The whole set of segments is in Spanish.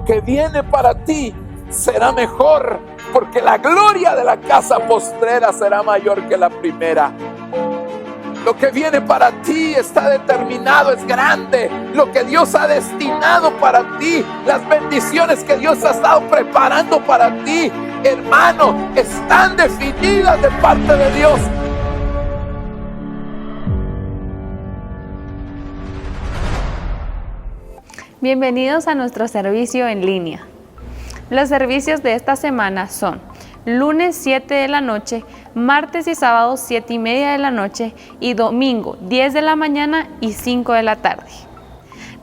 que viene para ti será mejor, porque la gloria de la casa postrera será mayor que la primera. Lo que viene para ti está determinado, es grande. Lo que Dios ha destinado para ti, las bendiciones que Dios ha estado preparando para ti, hermano, están definidas de parte de Dios. Bienvenidos a nuestro servicio en línea. Los servicios de esta semana son lunes 7 de la noche, martes y sábados 7:30 de la noche y domingo 10 de la mañana y 5 de la tarde.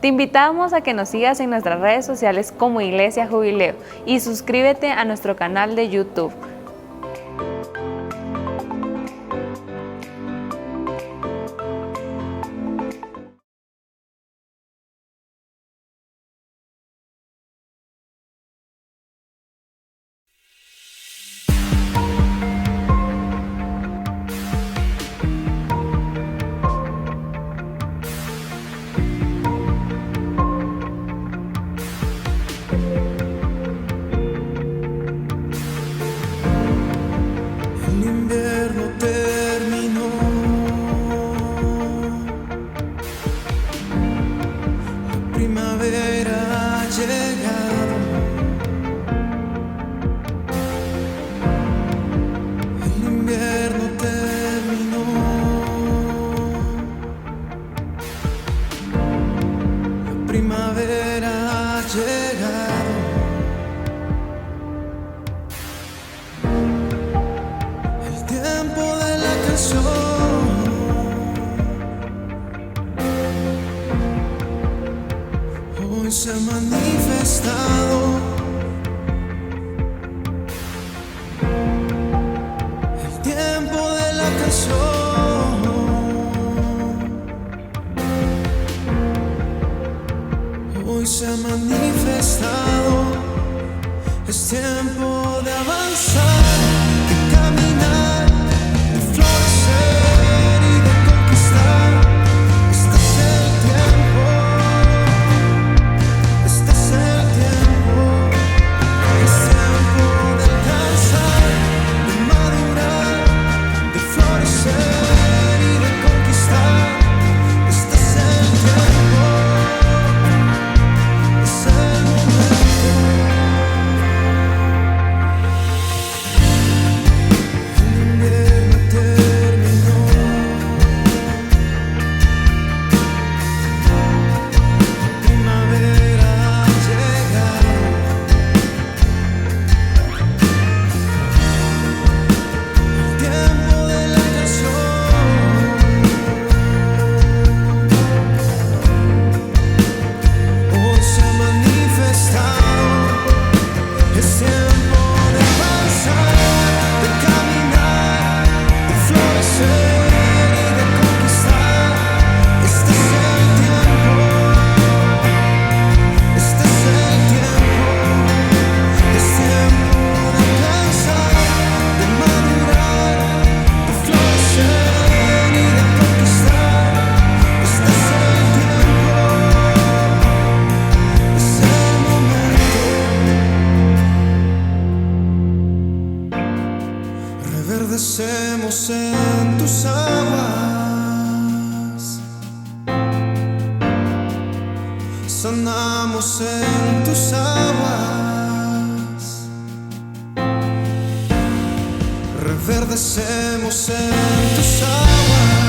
Te invitamos a que nos sigas en nuestras redes sociales como Iglesia Jubileo y suscríbete a nuestro canal de YouTube. Se ha manifestado el tiempo de la canción. Hoy se ha manifestado, es tiempo de avanzar, de caminar, de florecer y de conquistar. Este es el tiempo. Reverdecemos en tus aguas, sanamos en tus aguas, reverdecemos en tus aguas,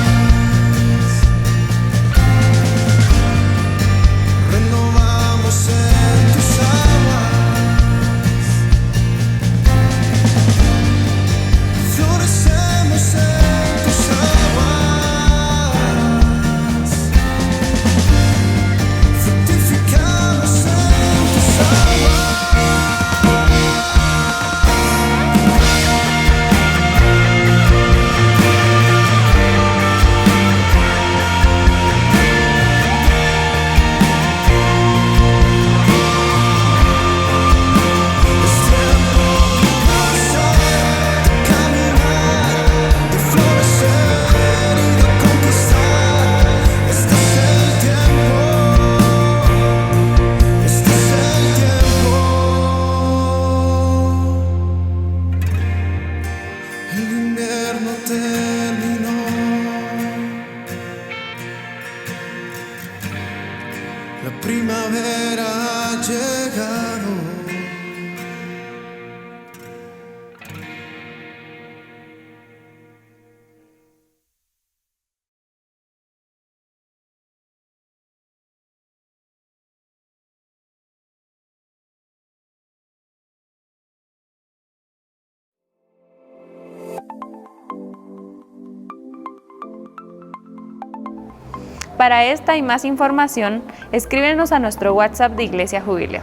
renovamos en tus aguas. Florecemos en tus aguas, fructificamos en tus aguas. la primavera ha llegado. Para esta y más información, escríbenos a nuestro WhatsApp de Iglesia Jubileo,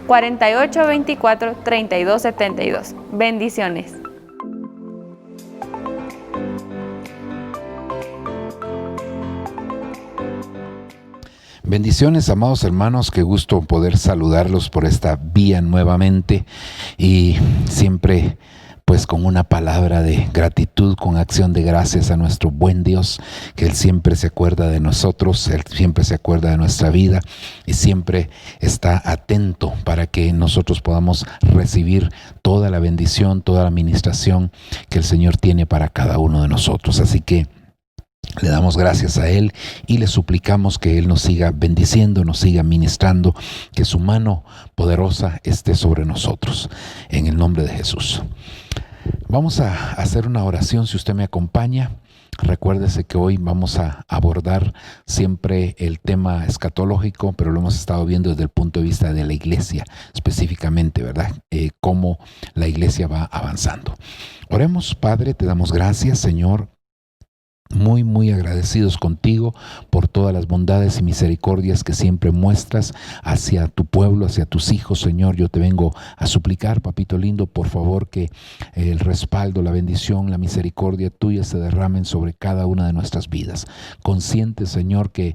4824-3272. Bendiciones. Bendiciones, amados hermanos, qué gusto poder saludarlos por esta vía nuevamente y siempre pues con una palabra de gratitud, con acción de gracias a nuestro buen Dios, que Él siempre se acuerda de nosotros, Él siempre se acuerda de nuestra vida y siempre está atento para que nosotros podamos recibir toda la bendición, toda la administración que el Señor tiene para cada uno de nosotros. Así que le damos gracias a Él y le suplicamos que Él nos siga bendiciendo, nos siga ministrando, que su mano poderosa esté sobre nosotros, en el nombre de Jesús. Vamos a hacer una oración, si usted me acompaña. Recuérdese que hoy vamos a abordar siempre el tema escatológico, pero lo hemos estado viendo desde el punto de vista de la iglesia, específicamente, ¿verdad? Cómo la iglesia va avanzando. Oremos, Padre, te damos gracias, Señor. Muy agradecidos contigo por todas las bondades y misericordias que siempre muestras hacia tu pueblo, hacia tus hijos, Señor. Yo te vengo a suplicar, papito lindo, por favor, que el respaldo, la bendición, la misericordia tuya se derramen sobre cada una de nuestras vidas. Consciente, Señor, que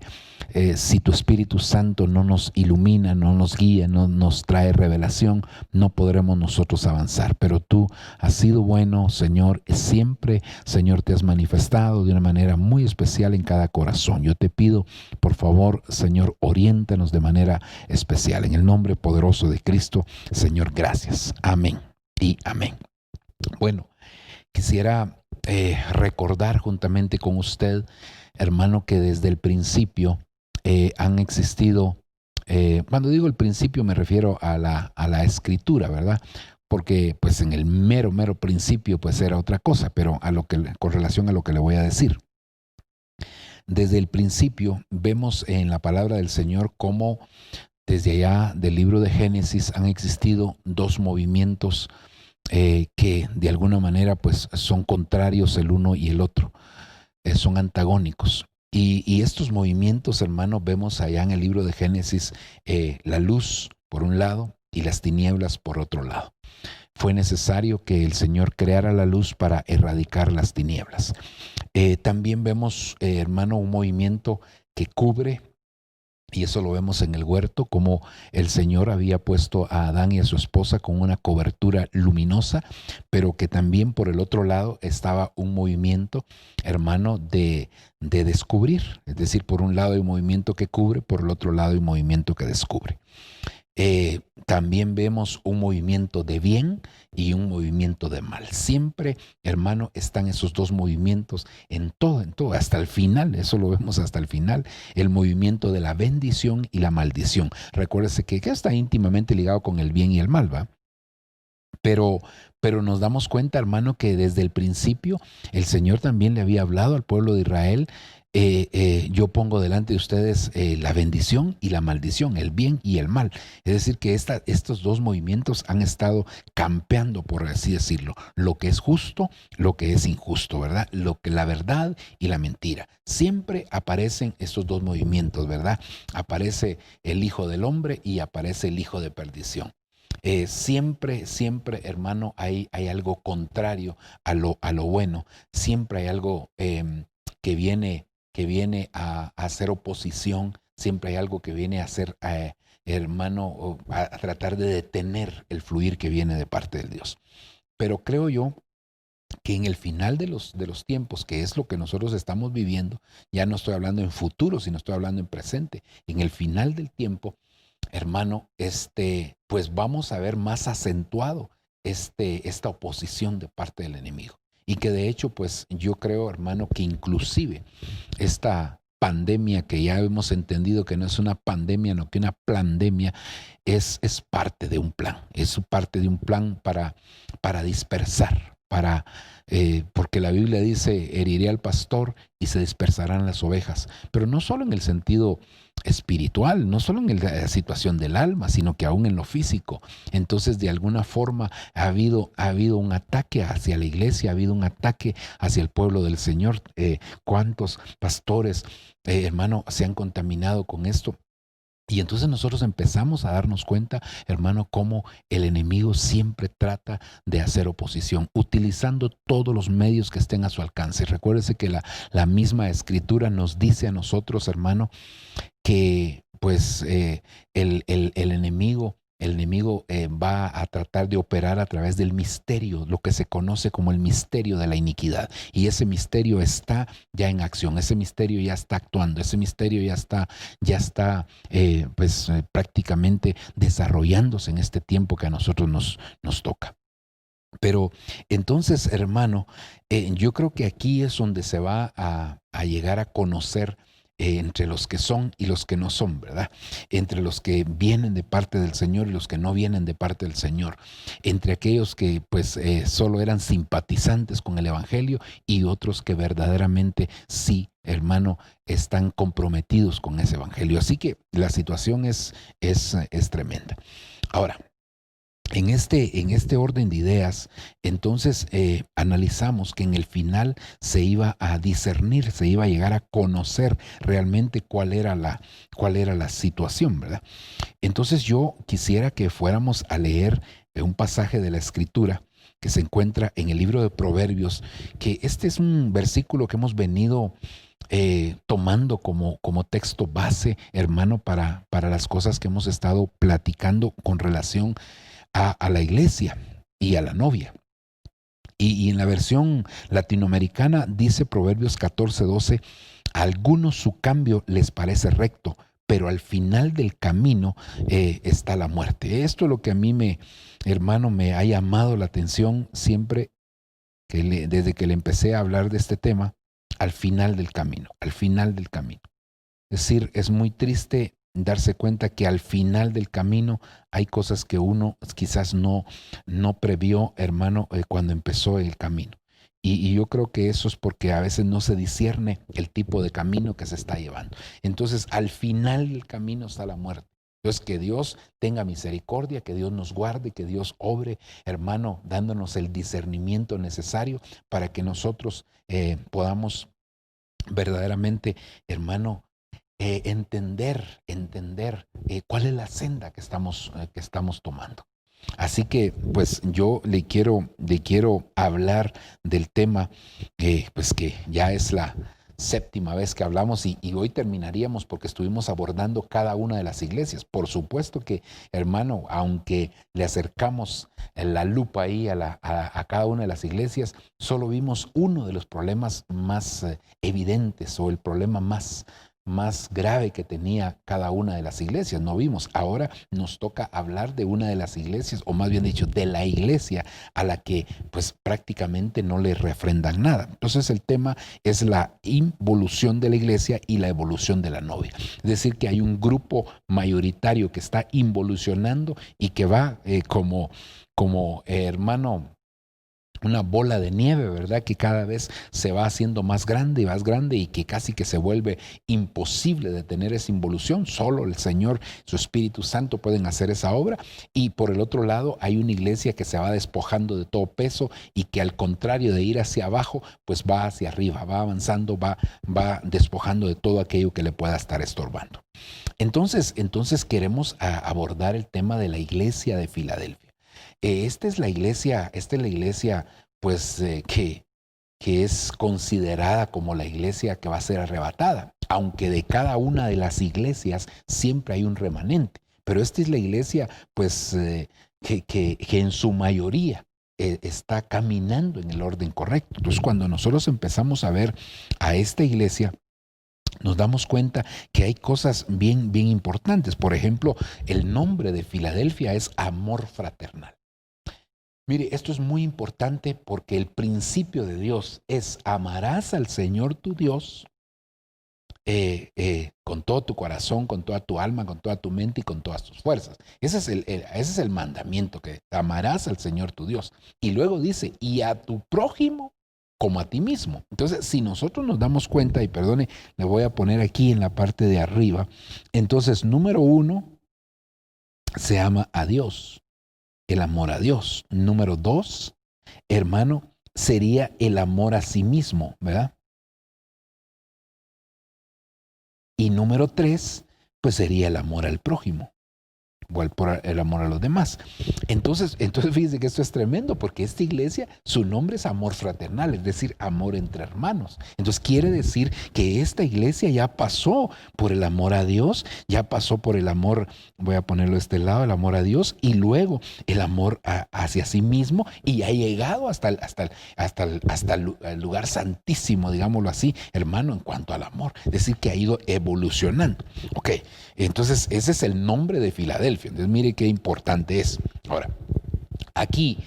si tu Espíritu Santo no nos ilumina, no nos guía, no nos trae revelación, no podremos nosotros avanzar. Pero tú has sido bueno, Señor, siempre, Señor, te has manifestado de una manera muy especial en cada corazón. Yo te pido, por favor, Señor, oriéntanos de manera especial. En el nombre poderoso de Cristo, Señor, gracias. Amén y amén. Bueno, quisiera recordar juntamente con usted, hermano, que desde el principio han existido, cuando digo el principio me refiero a la escritura, ¿verdad? Porque pues en el mero principio pues era otra cosa, pero con relación a lo que le voy a decir. Desde el principio vemos en la palabra del Señor cómo desde allá del libro de Génesis han existido dos movimientos que de alguna manera pues son contrarios el uno y el otro, son antagónicos. Y estos movimientos, hermanos, vemos allá en el libro de Génesis la luz por un lado y las tinieblas por otro lado. Fue necesario que el Señor creara la luz para erradicar las tinieblas. También vemos, hermano, un movimiento que cubre, y eso lo vemos en el huerto, como el Señor había puesto a Adán y a su esposa con una cobertura luminosa, pero que también por el otro lado estaba un movimiento, hermano, de descubrir. Es decir, por un lado hay un movimiento que cubre, por el otro lado hay un movimiento que descubre. También vemos un movimiento de bien y un movimiento de mal. Siempre, hermano, están esos dos movimientos en todo, hasta el final. Eso lo vemos hasta el final. El movimiento de la bendición y la maldición. Recuérdese que está íntimamente ligado con el bien y el mal, ¿va? Pero nos damos cuenta, hermano, que desde el principio el Señor también le había hablado al pueblo de Israel. Yo pongo delante de ustedes la bendición y la maldición, el bien y el mal. Es decir, que estos dos movimientos han estado campeando, por así decirlo, lo que es justo, lo que es injusto, ¿verdad? La verdad y la mentira. Siempre aparecen estos dos movimientos, ¿verdad? Aparece el Hijo del Hombre y aparece el Hijo de Perdición. Siempre, hermano, hay algo contrario a lo bueno. Siempre hay algo que viene a hacer oposición. Siempre hay algo que viene a hacer, hermano, a tratar de detener el fluir que viene de parte de Dios. Pero creo yo que en el final de los tiempos, que es lo que nosotros estamos viviendo, ya no estoy hablando en futuro, sino estoy hablando en presente. En el final del tiempo, hermano, pues vamos a ver más acentuado esta oposición de parte del enemigo. Y que de hecho, pues yo creo, hermano, que inclusive esta pandemia, que ya hemos entendido que no es una pandemia, no que una pandemia, es parte de un plan, es parte de un plan para dispersar, porque la Biblia dice, heriré al pastor y se dispersarán las ovejas, pero no solo en el sentido espiritual, no solo en la situación del alma, sino que aún en lo físico. Entonces, de alguna forma ha habido un ataque hacia la iglesia, ha habido un ataque hacia el pueblo del Señor. ¿Cuántos pastores, hermano, se han contaminado con esto? Y entonces nosotros empezamos a darnos cuenta, hermano, cómo el enemigo siempre trata de hacer oposición, utilizando todos los medios que estén a su alcance. Recuérdese que la misma Escritura nos dice a nosotros, hermano, que pues el enemigo va a tratar de operar a través del misterio, lo que se conoce como el misterio de la iniquidad. Y ese misterio está ya en acción, ese misterio ya está actuando, ese misterio ya está prácticamente desarrollándose en este tiempo que a nosotros nos toca. Pero entonces, hermano, yo creo que aquí es donde se va a llegar a conocer entre los que son y los que no son, ¿verdad? Entre los que vienen de parte del Señor y los que no vienen de parte del Señor. Entre aquellos que pues solo eran simpatizantes con el Evangelio y otros que verdaderamente sí, hermano, están comprometidos con ese Evangelio. Así que la situación es tremenda. Ahora, en este orden de ideas, entonces analizamos que en el final se iba a discernir, se iba a llegar a conocer realmente cuál era la situación, ¿verdad? Entonces yo quisiera que fuéramos a leer un pasaje de la Escritura que se encuentra en el libro de Proverbios, que este es un versículo que hemos venido tomando como texto base, hermano, para las cosas que hemos estado platicando con relación a la iglesia y a la novia. Y en la versión latinoamericana dice Proverbios 14:12, a algunos su cambio les parece recto, pero al final del camino está la muerte. Esto es lo que a mí hermano, me ha llamado la atención siempre desde que le empecé a hablar de este tema, al final del camino, al final del camino. Es decir, es muy triste darse cuenta que al final del camino hay cosas que uno quizás no previó, hermano, cuando empezó el camino. Y yo creo que eso es porque a veces no se discierne el tipo de camino que se está llevando. Entonces, al final del camino está la muerte. Entonces, que Dios tenga misericordia, que Dios nos guarde, que Dios obre, hermano, dándonos el discernimiento necesario para que nosotros podamos verdaderamente, hermano, entender cuál es la senda que estamos tomando. Así que pues yo le quiero hablar del tema, pues que ya es la séptima vez que hablamos y hoy terminaríamos porque estuvimos abordando cada una de las iglesias. Por supuesto que, hermano, aunque le acercamos la lupa ahí a cada una de las iglesias, solo vimos uno de los problemas más evidentes o el problema más grave que tenía cada una de las iglesias. No vimos. Ahora nos toca hablar de una de las iglesias, o más bien dicho, de la iglesia a la que pues prácticamente no le refrendan nada. Entonces el tema es la involución de la iglesia y la evolución de la novia. Es decir, que hay un grupo mayoritario que está involucionando y que va como hermano, una bola de nieve, ¿verdad? Que cada vez se va haciendo más grande y que casi que se vuelve imposible detener esa involución. Solo el Señor, su Espíritu Santo pueden hacer esa obra. Y por el otro lado hay una iglesia que se va despojando de todo peso y que al contrario de ir hacia abajo, pues va hacia arriba, va avanzando, va despojando de todo aquello que le pueda estar estorbando. Entonces queremos abordar el tema de la iglesia de Filadelfia. Esta es la iglesia pues que es considerada como la iglesia que va a ser arrebatada, aunque de cada una de las iglesias siempre hay un remanente, pero esta es la iglesia pues que en su mayoría está caminando en el orden correcto. Entonces cuando nosotros empezamos a ver a esta iglesia, nos damos cuenta que hay cosas bien importantes. Por ejemplo, el nombre de Filadelfia es amor fraternal. Mire, esto es muy importante porque el principio de Dios es amarás al Señor tu Dios con todo tu corazón, con toda tu alma, con toda tu mente y con todas tus fuerzas. Ese es el mandamiento, que amarás al Señor tu Dios. Y luego dice, y a tu prójimo como a ti mismo. Entonces, si nosotros nos damos cuenta, y perdone, le voy a poner aquí en la parte de arriba, entonces, número 1, se ama a Dios, el amor a Dios. Número 2, hermano, sería el amor a sí mismo, ¿verdad? Y número 3, pues sería el amor al prójimo, o el amor a los demás. Entonces fíjense que esto es tremendo, porque esta iglesia, su nombre es amor fraternal, es decir, amor entre hermanos. Entonces quiere decir que esta iglesia ya pasó por el amor a Dios, ya pasó por el amor, voy a ponerlo de este lado, el amor a Dios, y luego el amor hacia sí mismo, y ha llegado hasta el lugar santísimo, digámoslo así, hermano, en cuanto al amor. Es decir, que ha ido evolucionando. Ok, entonces ese es el nombre de Filadelfia. Entonces mire qué importante es. Ahora, aquí,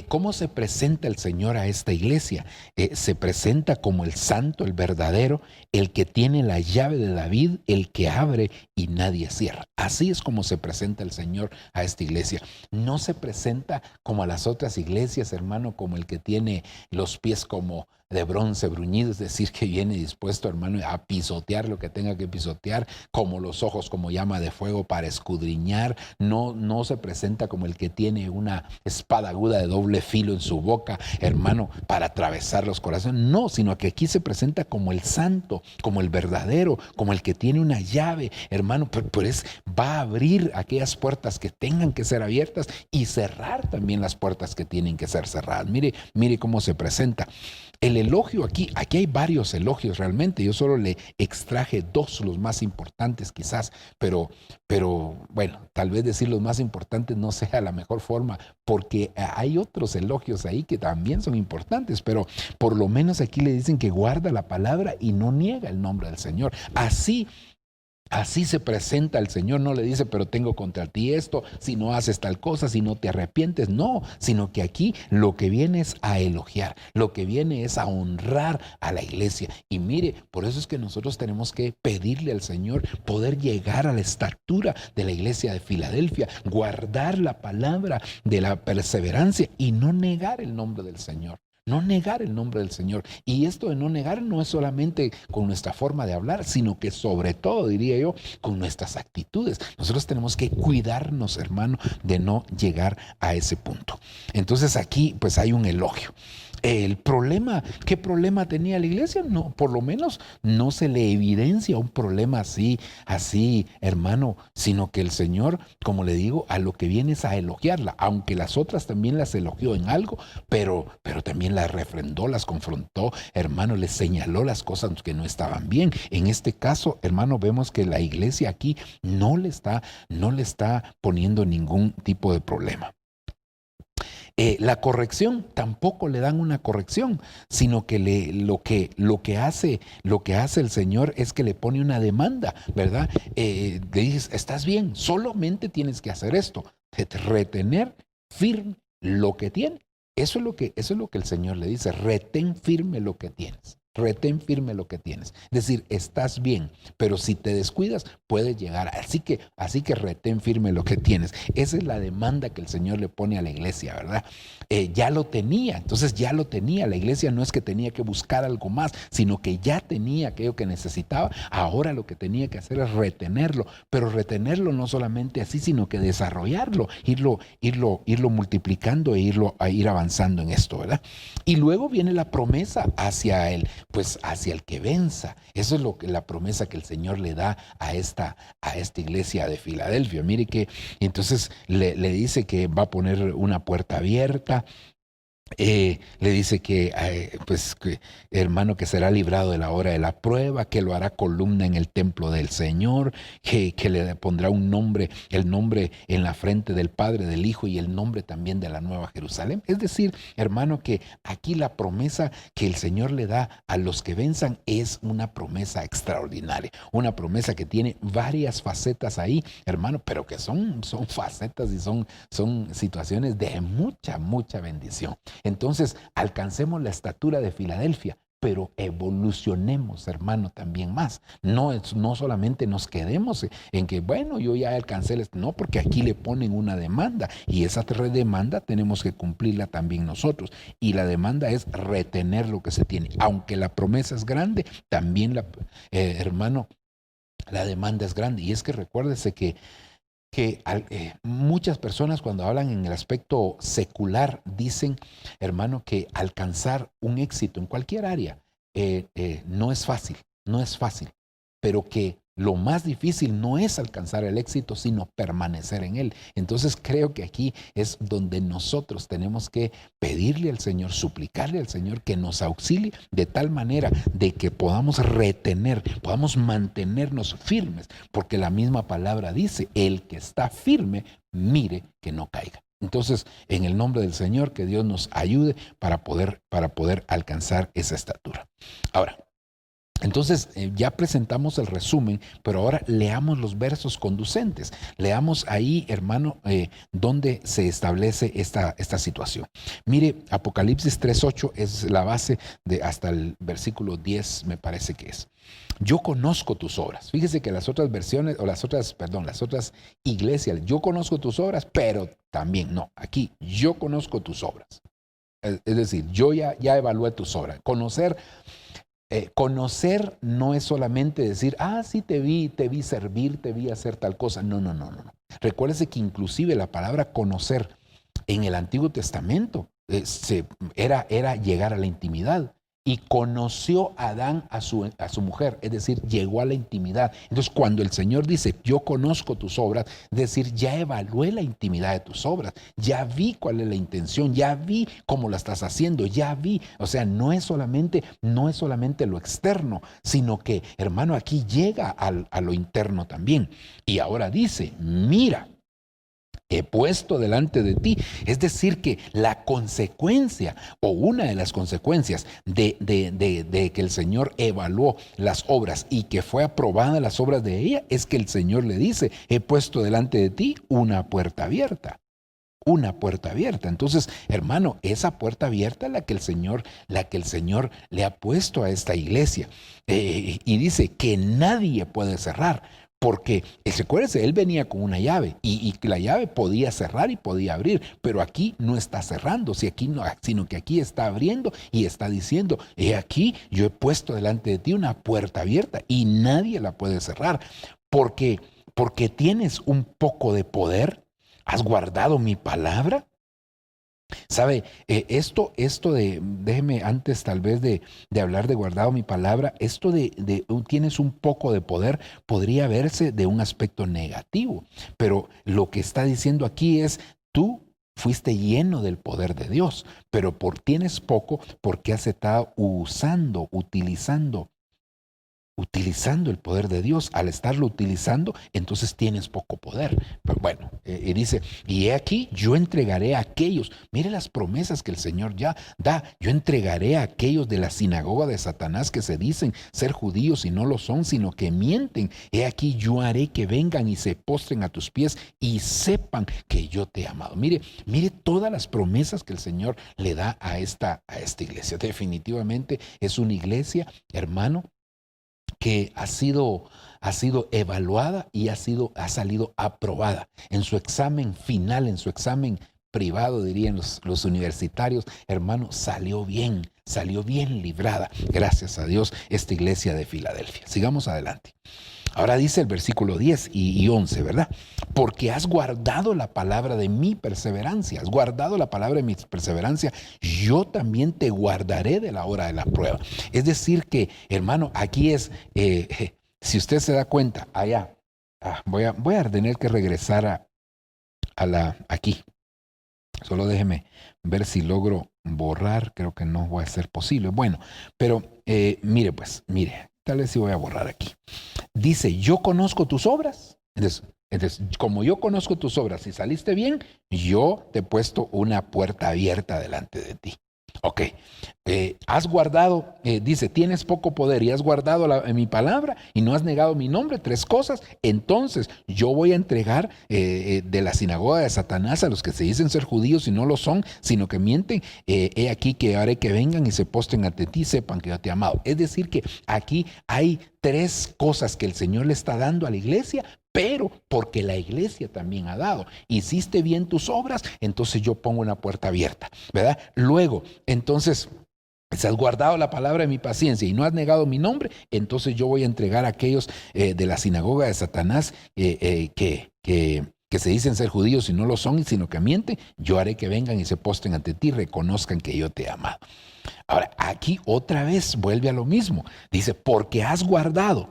¿cómo se presenta el Señor a esta iglesia? Se presenta como el santo, el verdadero, el que tiene la llave de David, el que abre y nadie cierra. Así es como se presenta el Señor a esta iglesia. No se presenta como a las otras iglesias, hermano, como el que tiene los pies como de bronce bruñido, es decir, que viene dispuesto, hermano, a pisotear lo que tenga que pisotear, como los ojos como llama de fuego para escudriñar. No se presenta como el que tiene una espada aguda de doble filo en su boca, hermano, para atravesar los corazones. No, sino que aquí se presenta como el santo, como el verdadero, como el que tiene una llave, hermano, pues va a abrir aquellas puertas que tengan que ser abiertas y cerrar también las puertas que tienen que ser cerradas. Mire cómo se presenta. El elogio aquí hay varios elogios realmente. Yo solo le extraje 2, los más importantes quizás, pero bueno, tal vez decir los más importantes no sea la mejor forma, porque hay otros elogios ahí que también son importantes, pero por lo menos aquí le dicen que guarda la palabra y no niega el nombre del Señor. Así se presenta el Señor, no le dice, pero tengo contra ti esto, si no haces tal cosa, si no te arrepientes, no, sino que aquí lo que viene es a elogiar, lo que viene es a honrar a la iglesia. Y mire, por eso es que nosotros tenemos que pedirle al Señor poder llegar a la estatura de la iglesia de Filadelfia, guardar la palabra de la perseverancia y no negar el nombre del Señor. No negar el nombre del Señor. Y esto de no negar no es solamente con nuestra forma de hablar, sino que sobre todo, diría yo, con nuestras actitudes. Nosotros tenemos que cuidarnos, hermano, de no llegar a ese punto. Entonces aquí pues hay un elogio. El problema, ¿qué problema tenía la iglesia? No, por lo menos no se le evidencia un problema así, hermano, sino que el Señor, como le digo, a lo que viene es a elogiarla, aunque las otras también las elogió en algo, pero también las refrendó, las confrontó, hermano, les señaló las cosas que no estaban bien. En este caso, hermano, vemos que la iglesia aquí no le está poniendo ningún tipo de problema. La corrección, tampoco le dan una corrección, sino que lo que hace el Señor es que le pone una demanda, ¿verdad? Le dices, estás bien, solamente tienes que hacer esto, retener firme lo que tienes. Eso es lo que el Señor le dice, retén firme lo que tienes. Retén firme lo que tienes. Es decir, estás bien, pero si te descuidas, puedes llegar. Así que retén firme lo que tienes. Esa es la demanda que el Señor le pone a la iglesia, ¿verdad? Ya lo tenía, entonces ya lo tenía. La iglesia no es que tenía que buscar algo más, sino que ya tenía aquello que necesitaba. Ahora lo que tenía que hacer es retenerlo, pero retenerlo no solamente así, sino que desarrollarlo, irlo multiplicando e ir avanzando en esto, ¿verdad? Y luego viene la promesa hacia el que venza. Eso es la promesa que el Señor le da a esta iglesia de Filadelfia. Mire que entonces le dice que va a poner una puerta abierta. Le dice que hermano, que será librado de la hora de la prueba, que lo hará columna en el templo del Señor, que le pondrá el nombre en la frente del Padre, del Hijo y el nombre también de la Nueva Jerusalén. Es decir, hermano, que aquí la promesa que el Señor le da a los que venzan es una promesa extraordinaria, una promesa que tiene varias facetas ahí, hermano, pero que son facetas y son situaciones de mucha bendición. Entonces, alcancemos la estatura de Filadelfia, pero evolucionemos, hermano, también más. No solamente nos quedemos en que, bueno, yo ya alcancé, no, porque aquí le ponen una demanda y esa demanda tenemos que cumplirla también nosotros. Y la demanda es retener lo que se tiene. Aunque la promesa es grande, también, hermano, la demanda es grande. Y es que recuérdese que muchas personas cuando hablan en el aspecto secular dicen, hermano, que alcanzar un éxito en cualquier área no es fácil, pero que lo más difícil no es alcanzar el éxito, sino permanecer en él. Entonces creo que aquí es donde nosotros tenemos que pedirle al Señor, suplicarle al Señor que nos auxilie de tal manera de que podamos retener, podamos mantenernos firmes, porque la misma palabra dice, el que está firme, mire que no caiga. Entonces, en el nombre del Señor, que Dios nos ayude para poder alcanzar esa estatura. Ahora, entonces ya presentamos el resumen, pero ahora leamos los versos conducentes. Leamos ahí, hermano, donde se establece esta situación. Mire, Apocalipsis 3:8 es la base de hasta el versículo 10, me parece que es. Yo conozco tus obras. Fíjese que las otras versiones, las otras iglesias, yo conozco tus obras, pero también, no, aquí, yo conozco tus obras. Es decir, yo ya evalué tus obras. Conocer no es solamente decir, sí te vi servir, te vi hacer tal cosa. No. Recuérdese que inclusive la palabra conocer en el Antiguo Testamento era llegar a la intimidad. Y conoció Adán a su mujer, es decir, llegó a la intimidad. Entonces, cuando el Señor dice, yo conozco tus obras, es decir, ya evalué la intimidad de tus obras, ya vi cuál es la intención, ya vi cómo la estás haciendo, ya vi. O sea, no es solamente lo externo, sino que, hermano, aquí llega a lo interno también. Y ahora dice, mira, he puesto delante de ti. Es decir, que la consecuencia o una de las consecuencias de que el Señor evaluó las obras y que fue aprobada las obras de ella es que el Señor le dice, he puesto delante de ti una puerta abierta. Una puerta abierta. Entonces, hermano, esa puerta abierta es la que el Señor le ha puesto a esta iglesia. Y dice que nadie puede cerrar. Porque, recuérdese, él venía con una llave y la llave podía cerrar y podía abrir, pero aquí no está cerrando, sino que aquí está abriendo y está diciendo, he aquí, yo he puesto delante de ti una puerta abierta y nadie la puede cerrar, porque tienes un poco de poder, has guardado mi palabra. ¿Sabe? Déjeme antes tal vez de hablar de guardado mi palabra, esto de tienes un poco de poder podría verse de un aspecto negativo, pero lo que está diciendo aquí es, tú fuiste lleno del poder de Dios, pero tienes poco porque has estado utilizando el poder de Dios. Al estarlo utilizando, entonces tienes poco poder. Pero bueno, y dice, y he aquí, yo entregaré a aquellos, mire las promesas que el Señor ya da, yo entregaré a aquellos de la sinagoga de Satanás que se dicen ser judíos y no lo son, sino que mienten. He aquí, yo haré que vengan y se postren a tus pies y sepan que yo te he amado. Mire todas las promesas que el Señor le da a esta iglesia. Definitivamente es una iglesia, hermano, que ha sido evaluada y ha salido aprobada en su examen final, en su examen privado, dirían los universitarios. Hermano, salió bien librada, gracias a Dios, esta iglesia de Filadelfia. Sigamos adelante. Ahora dice el versículo 10 y 11, ¿verdad? Porque has guardado la palabra de mi perseverancia, yo también te guardaré de la hora de la prueba. Es decir que, hermano, aquí es, si usted se da cuenta, allá, voy a tener que regresar aquí. Solo déjeme ver si logro borrar, creo que no va a ser posible. Bueno, pero mire, tal vez sí voy a borrar aquí. Dice, yo conozco tus obras. Entonces, como yo conozco tus obras y saliste bien, yo te he puesto una puerta abierta delante de ti. Ok, has guardado, dice, tienes poco poder y has guardado mi palabra y no has negado mi nombre, 3 cosas. Entonces yo voy a entregar de la sinagoga de Satanás a los que se dicen ser judíos y no lo son, sino que mienten. He aquí que haré que vengan y se postren ante ti, sepan que yo te he amado. Es decir que aquí hay 3 cosas que el Señor le está dando a la iglesia, pero porque la iglesia también ha dado. Hiciste bien tus obras, entonces yo pongo una puerta abierta, ¿verdad? Luego, entonces, si has guardado la palabra de mi paciencia y no has negado mi nombre, entonces yo voy a entregar a aquellos de la sinagoga de Satanás que se dicen ser judíos y no lo son, sino que mienten. Yo haré que vengan y se postren ante ti y reconozcan que yo te he amado. Ahora, aquí otra vez vuelve a lo mismo. Dice, porque has guardado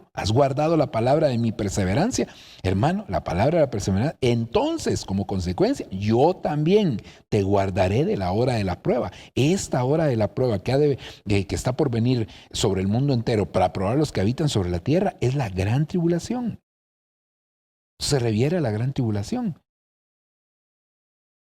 la palabra de mi perseverancia. Hermano, la palabra de la perseverancia. Entonces, como consecuencia, yo también te guardaré de la hora de la prueba. Esta hora de la prueba que está por venir sobre el mundo entero para probar a los que habitan sobre la tierra es la gran tribulación. Se refiere a la gran tribulación.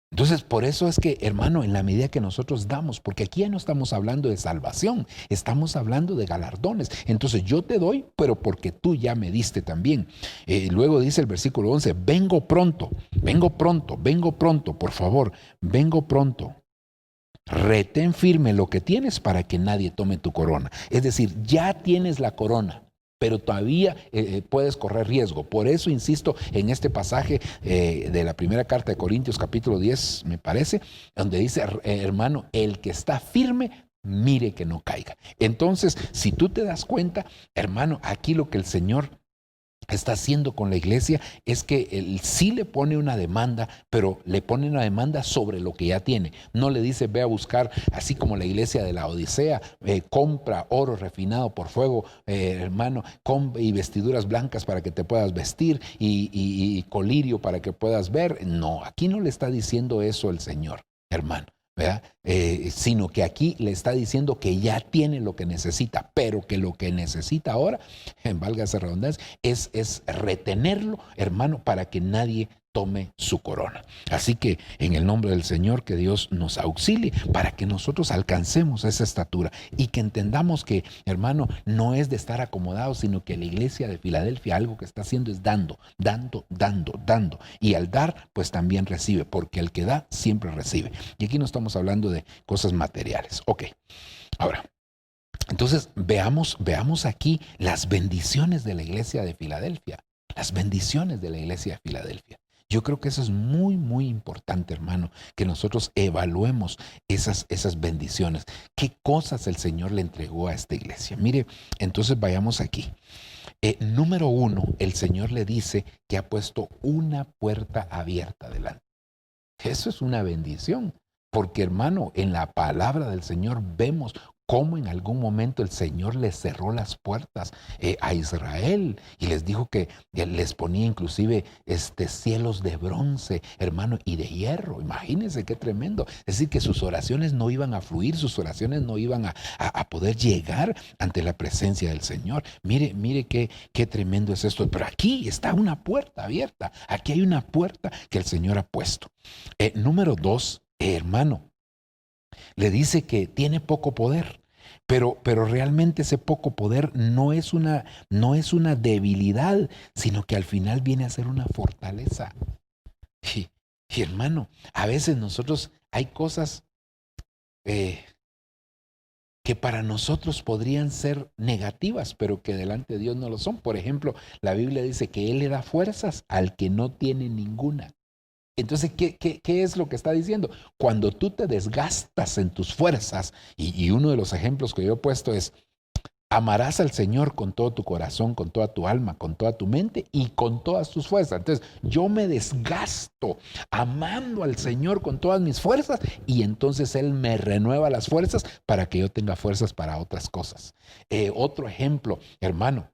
Entonces, por eso es que, hermano, en la medida que nosotros damos, porque aquí ya no estamos hablando de salvación, estamos hablando de galardones. Entonces, yo te doy, pero porque tú ya me diste también. Luego dice el versículo 11, vengo pronto, por favor, vengo pronto. Retén firme lo que tienes para que nadie tome tu corona. Es decir, ya tienes la corona, pero todavía puedes correr riesgo. Por eso insisto en este pasaje de la primera carta de Corintios capítulo 10, me parece, donde dice, hermano, el que está firme, mire que no caiga. Entonces, si tú te das cuenta, hermano, aquí lo que el Señor está haciendo con la iglesia es que él sí le pone una demanda, pero le pone una demanda sobre lo que ya tiene. No le dice, ve a buscar, así como la iglesia de la Odisea, compra oro refinado por fuego, hermano, y vestiduras blancas para que te puedas vestir y colirio para que puedas ver. No, aquí no le está diciendo eso el Señor, hermano. ¿Verdad? Sino que aquí le está diciendo que ya tiene lo que necesita, pero que lo que necesita ahora, valga esa redundancia, es retenerlo, hermano, para que nadie tome su corona. Así que en el nombre del Señor, que Dios nos auxilie para que nosotros alcancemos esa estatura y que entendamos que, hermano, no es de estar acomodados, sino que la iglesia de Filadelfia algo que está haciendo es dando. Y al dar, pues también recibe, porque el que da siempre recibe. Y aquí no estamos hablando de cosas materiales. Ok, ahora, entonces veamos aquí las bendiciones de la iglesia de Filadelfia. Las bendiciones de la iglesia de Filadelfia. Yo creo que eso es muy, muy importante, hermano, que nosotros evaluemos esas bendiciones. ¿Qué cosas el Señor le entregó a esta iglesia? Mire, entonces vayamos aquí. Número 1, el Señor le dice que ha puesto una puerta abierta delante. Eso es una bendición, porque, hermano, en la palabra del Señor vemos cómo en algún momento el Señor les cerró las puertas a Israel y les dijo que les ponía inclusive cielos de bronce, hermano, y de hierro. Imagínense qué tremendo. Es decir, que sus oraciones no iban a fluir, sus oraciones no iban a poder llegar ante la presencia del Señor. Mire qué tremendo es esto. Pero aquí está una puerta abierta. Aquí hay una puerta que el Señor ha puesto. Número 2, hermano, le dice que tiene poco poder, pero realmente ese poco poder no es una debilidad, sino que al final viene a ser una fortaleza. Y hermano, a veces nosotros hay cosas que para nosotros podrían ser negativas, pero que delante de Dios no lo son. Por ejemplo, la Biblia dice que Él le da fuerzas al que no tiene ninguna. Entonces, ¿qué es lo que está diciendo? Cuando tú te desgastas en tus fuerzas, y uno de los ejemplos que yo he puesto es, amarás al Señor con todo tu corazón, con toda tu alma, con toda tu mente y con todas tus fuerzas. Entonces, yo me desgasto amando al Señor con todas mis fuerzas y entonces Él me renueva las fuerzas para que yo tenga fuerzas para otras cosas. Otro ejemplo, hermano,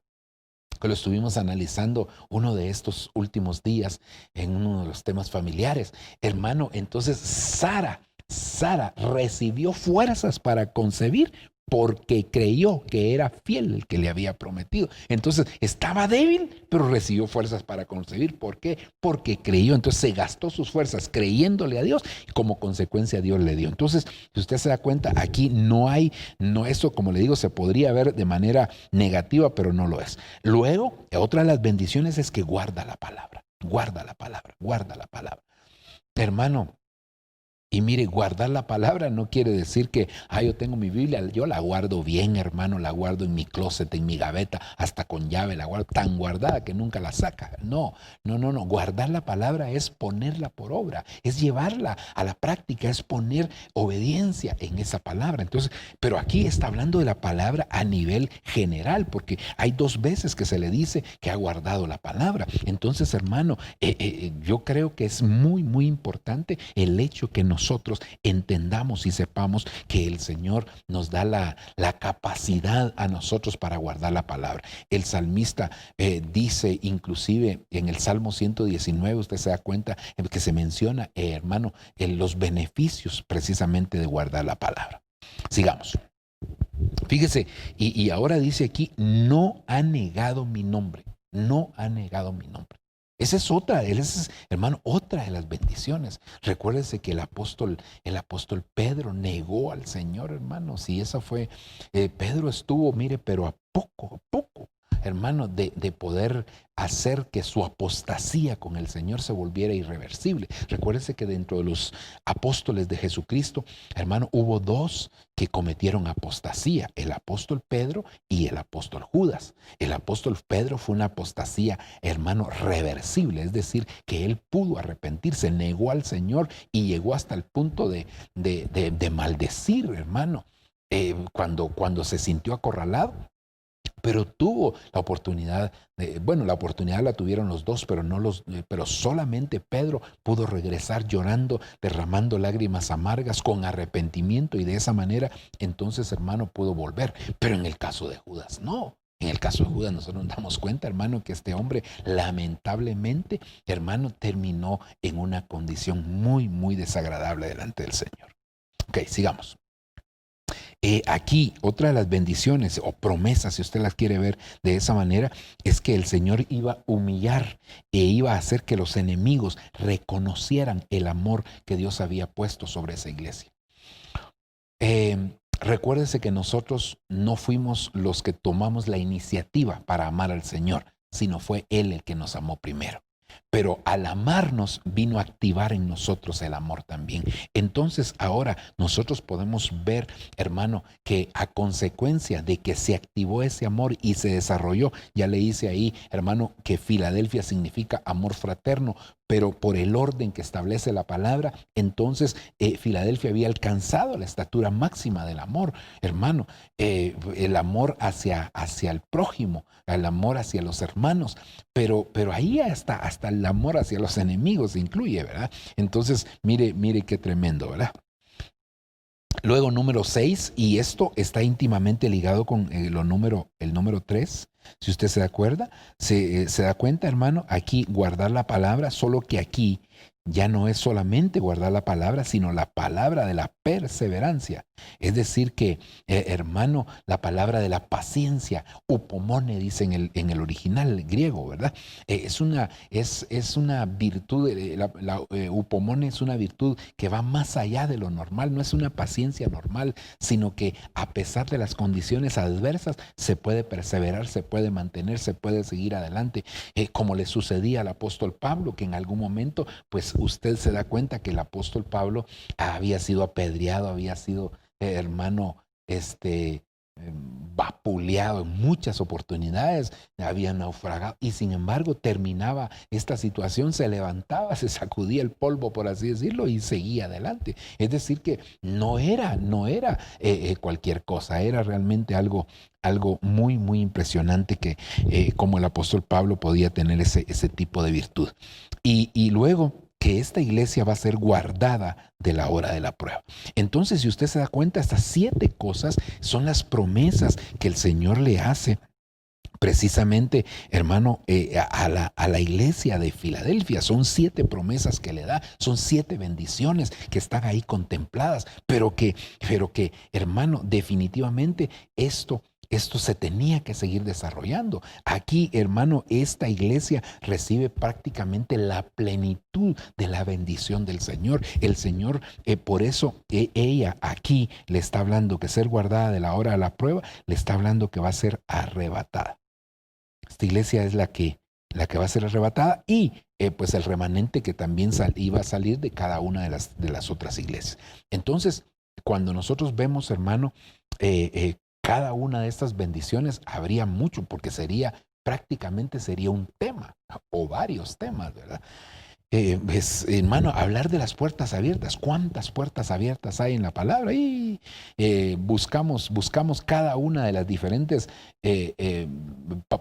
que lo estuvimos analizando uno de estos últimos días en uno de los temas familiares. Hermano, entonces Sara recibió fuerzas para concebir porque creyó que era fiel el que le había prometido. Entonces estaba débil, pero recibió fuerzas para concebir. ¿Por qué? Porque creyó. Entonces se gastó sus fuerzas creyéndole a Dios y como consecuencia Dios le dio. Entonces, si usted se da cuenta, aquí no eso, como le digo, se podría ver de manera negativa, pero no lo es. Luego, otra de las bendiciones es que guarda la palabra, guarda la palabra, guarda la palabra. Hermano, y mire, guardar la palabra no quiere decir que, yo tengo mi Biblia, yo la guardo bien, hermano, la guardo en mi closet, en mi gaveta, hasta con llave, la guardo tan guardada que nunca la saca. No. Guardar la palabra es ponerla por obra, es llevarla a la práctica, es poner obediencia en esa palabra. Entonces, pero aquí está hablando de la palabra a nivel general, porque hay 2 veces que se le dice que ha guardado la palabra. Entonces, hermano, yo creo que es muy, muy importante el hecho que nosotros entendamos y sepamos que el Señor nos da la capacidad a nosotros para guardar la palabra. El salmista dice, inclusive en el Salmo 119, usted se da cuenta que se menciona, hermano, en los beneficios precisamente de guardar la palabra. Sigamos. Fíjese, y ahora dice aquí, no ha negado mi nombre, no ha negado mi nombre. Esa es otra, hermano, otra de las bendiciones. Recuérdese que el apóstol Pedro negó al Señor, hermanos, y esa fue, Pedro estuvo, mire, pero a poco, hermano, de poder hacer que su apostasía con el Señor se volviera irreversible. Recuérdese que dentro de los apóstoles de Jesucristo, hermano, hubo 2 que cometieron apostasía, el apóstol Pedro y el apóstol Judas. El apóstol Pedro fue una apostasía, hermano, reversible, es decir, que él pudo arrepentirse, negó al Señor y llegó hasta el punto de maldecir, hermano, cuando se sintió acorralado. Pero tuvo la oportunidad, la oportunidad la tuvieron los 2, pero solamente Pedro pudo regresar llorando, derramando lágrimas amargas con arrepentimiento y de esa manera entonces, hermano, pudo volver. Pero en el caso de Judas, no. En el caso de Judas nosotros nos damos cuenta, hermano, que este hombre lamentablemente, hermano, terminó en una condición muy, muy desagradable delante del Señor. Ok, sigamos. Aquí otra de las bendiciones o promesas, si usted las quiere ver de esa manera, es que el Señor iba a humillar e iba a hacer que los enemigos reconocieran el amor que Dios había puesto sobre esa iglesia. Recuérdese que nosotros no fuimos los que tomamos la iniciativa para amar al Señor, sino fue Él el que nos amó primero. Pero al amarnos vino a activar en nosotros el amor también. Entonces ahora nosotros podemos ver, hermano, que a consecuencia de que se activó ese amor y se desarrolló, ya le hice ahí, hermano, que Filadelfia significa amor fraterno, pero por el orden que establece la palabra, entonces Filadelfia había alcanzado la estatura máxima del amor, hermano, el amor hacia el prójimo, el amor hacia los hermanos, pero ahí hasta el amor hacia los enemigos se incluye, ¿verdad? Entonces, mire qué tremendo, ¿verdad? Luego, número 6, y esto está íntimamente ligado con el número 3. Si usted se da cuenta, hermano, aquí guardar la palabra, solo que aquí ya no es solamente guardar la palabra, sino la palabra de la perseverancia. Es decir que, hermano, la palabra de la paciencia, upomone, dice en el original griego, ¿verdad? Es una virtud, upomone es una virtud que va más allá de lo normal, no es una paciencia normal, sino que a pesar de las condiciones adversas, se puede perseverar, se puede mantener, se puede seguir adelante, como le sucedía al apóstol Pablo, que en algún momento, pues usted se da cuenta que el apóstol Pablo había sido apedreado, había sido, hermano, vapuleado en muchas oportunidades, había naufragado y sin embargo terminaba esta situación, se levantaba, se sacudía el polvo, por así decirlo, y seguía adelante. Es decir que no era cualquier cosa, era realmente algo muy, muy impresionante que como el apóstol Pablo podía tener ese tipo de virtud. Y luego que esta iglesia va a ser guardada de la hora de la prueba. Entonces, si usted se da cuenta, estas 7 cosas son las promesas que el Señor le hace precisamente, hermano, a la iglesia de Filadelfia. Son 7 promesas que le da, son 7 bendiciones que están ahí contempladas, pero que, hermano, definitivamente esto se tenía que seguir desarrollando. Aquí, hermano, esta iglesia recibe prácticamente la plenitud de la bendición del Señor. El Señor, por eso ella aquí le está hablando que ser guardada de la hora de la prueba, le está hablando que va a ser arrebatada. Esta iglesia es la que va a ser arrebatada y pues el remanente que también iba a salir de cada una de las otras iglesias. Entonces, cuando nosotros vemos, hermano, cada una de estas bendiciones, habría mucho, porque prácticamente sería un tema o varios temas, ¿verdad? Hermano, hablar de las puertas abiertas. ¿Cuántas puertas abiertas hay en la palabra? Y buscamos cada una de las diferentes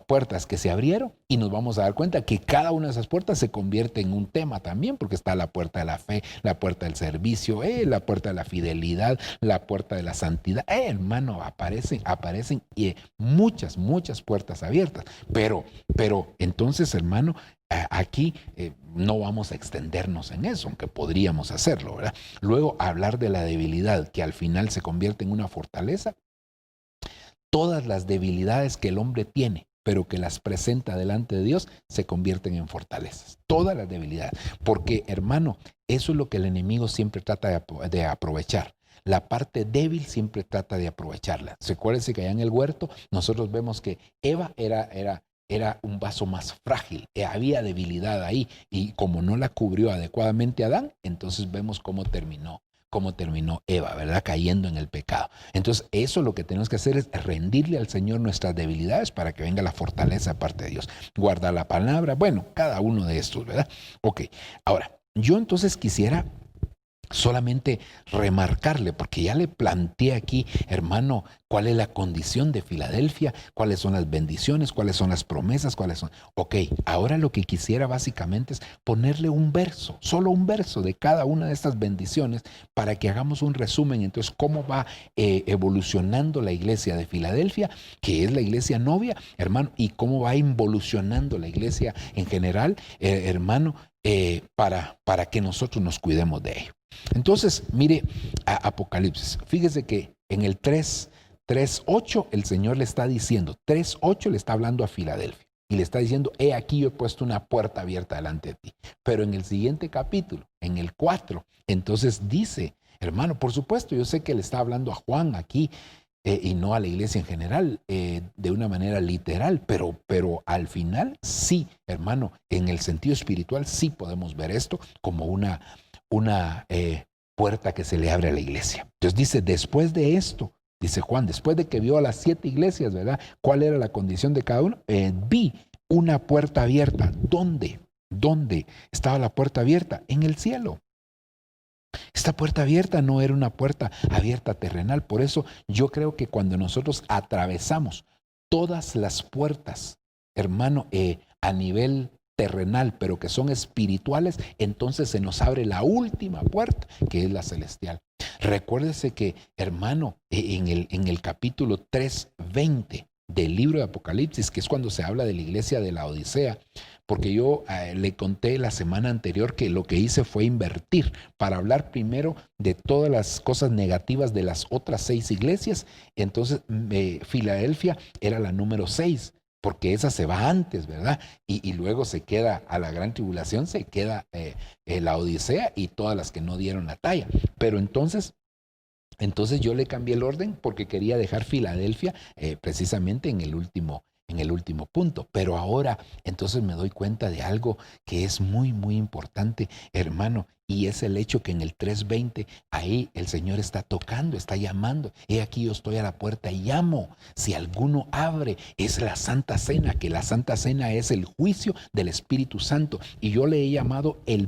puertas que se abrieron y nos vamos a dar cuenta que cada una de esas puertas se convierte en un tema también, porque está la puerta de la fe, la puerta del servicio, la puerta de la fidelidad, la puerta de la santidad. Hermano, aparecen muchas puertas abiertas. Pero entonces, hermano, aquí no vamos a extendernos en eso, aunque podríamos hacerlo, ¿verdad? Luego, hablar de la debilidad, que al final se convierte en una fortaleza. Todas las debilidades que el hombre tiene, pero que las presenta delante de Dios, se convierten en fortalezas. Todas las debilidades. Porque, hermano, eso es lo que el enemigo siempre trata de aprovechar. La parte débil siempre trata de aprovecharla. Recuérdense que allá en el huerto nosotros vemos que Eva era un vaso más frágil, había debilidad ahí, y como no la cubrió adecuadamente Adán, entonces vemos cómo terminó Eva, ¿verdad? Cayendo en el pecado. Entonces, eso lo que tenemos que hacer es rendirle al Señor nuestras debilidades para que venga la fortaleza aparte de Dios. Guardar la palabra, bueno, cada uno de estos, ¿verdad? Ok, ahora, yo entonces quisiera solamente remarcarle, porque ya le planteé aquí, hermano, cuál es la condición de Filadelfia, cuáles son las bendiciones, cuáles son las promesas, cuáles son. Ok, ahora lo que quisiera básicamente es ponerle un verso, solo un verso de cada una de estas bendiciones para que hagamos un resumen. Entonces, cómo va evolucionando la iglesia de Filadelfia, que es la iglesia novia, hermano, y cómo va involucionando la iglesia en general, hermano, para que nosotros nos cuidemos de ello. Entonces, mire a Apocalipsis. Fíjese que en el 3:8 el Señor le está diciendo, 3:8 le está hablando a Filadelfia y le está diciendo, he aquí yo he puesto una puerta abierta delante de ti. Pero en el siguiente capítulo, en el 4, entonces dice, hermano, por supuesto, yo sé que le está hablando a Juan aquí y no a la iglesia en general, de una manera literal, pero al final sí, hermano, en el sentido espiritual sí podemos ver esto como una puerta que se le abre a la iglesia. Entonces dice, después de esto, dice Juan, después de que vio a las 7 iglesias, ¿verdad? ¿Cuál era la condición de cada uno? Vi una puerta abierta. ¿Dónde? ¿Dónde estaba la puerta abierta? En el cielo. Esta puerta abierta no era una puerta abierta terrenal. Por eso yo creo que cuando nosotros atravesamos todas las puertas, hermano, a nivel terrenal, pero que son espirituales, entonces se nos abre la última puerta, que es la celestial. Recuérdese que, hermano, en el capítulo 3:20 del libro de Apocalipsis, que es cuando se habla de la iglesia de la Odisea, porque yo le conté la semana anterior que lo que hice fue invertir para hablar primero de todas las cosas negativas de las otras 6 iglesias. Entonces Filadelfia era la número 6, porque esa se va antes, ¿verdad? Y luego se queda a la gran tribulación, se queda la Odisea y todas las que no dieron la talla. Pero entonces yo le cambié el orden porque quería dejar Filadelfia precisamente en el último punto. Pero ahora entonces me doy cuenta de algo que es muy, muy importante, hermano, y es el hecho que en el 3:20 ahí el Señor está tocando, está llamando. He aquí yo estoy a la puerta y llamo. Si alguno abre, es la Santa Cena, que la Santa Cena es el juicio del Espíritu Santo. Y yo le he llamado el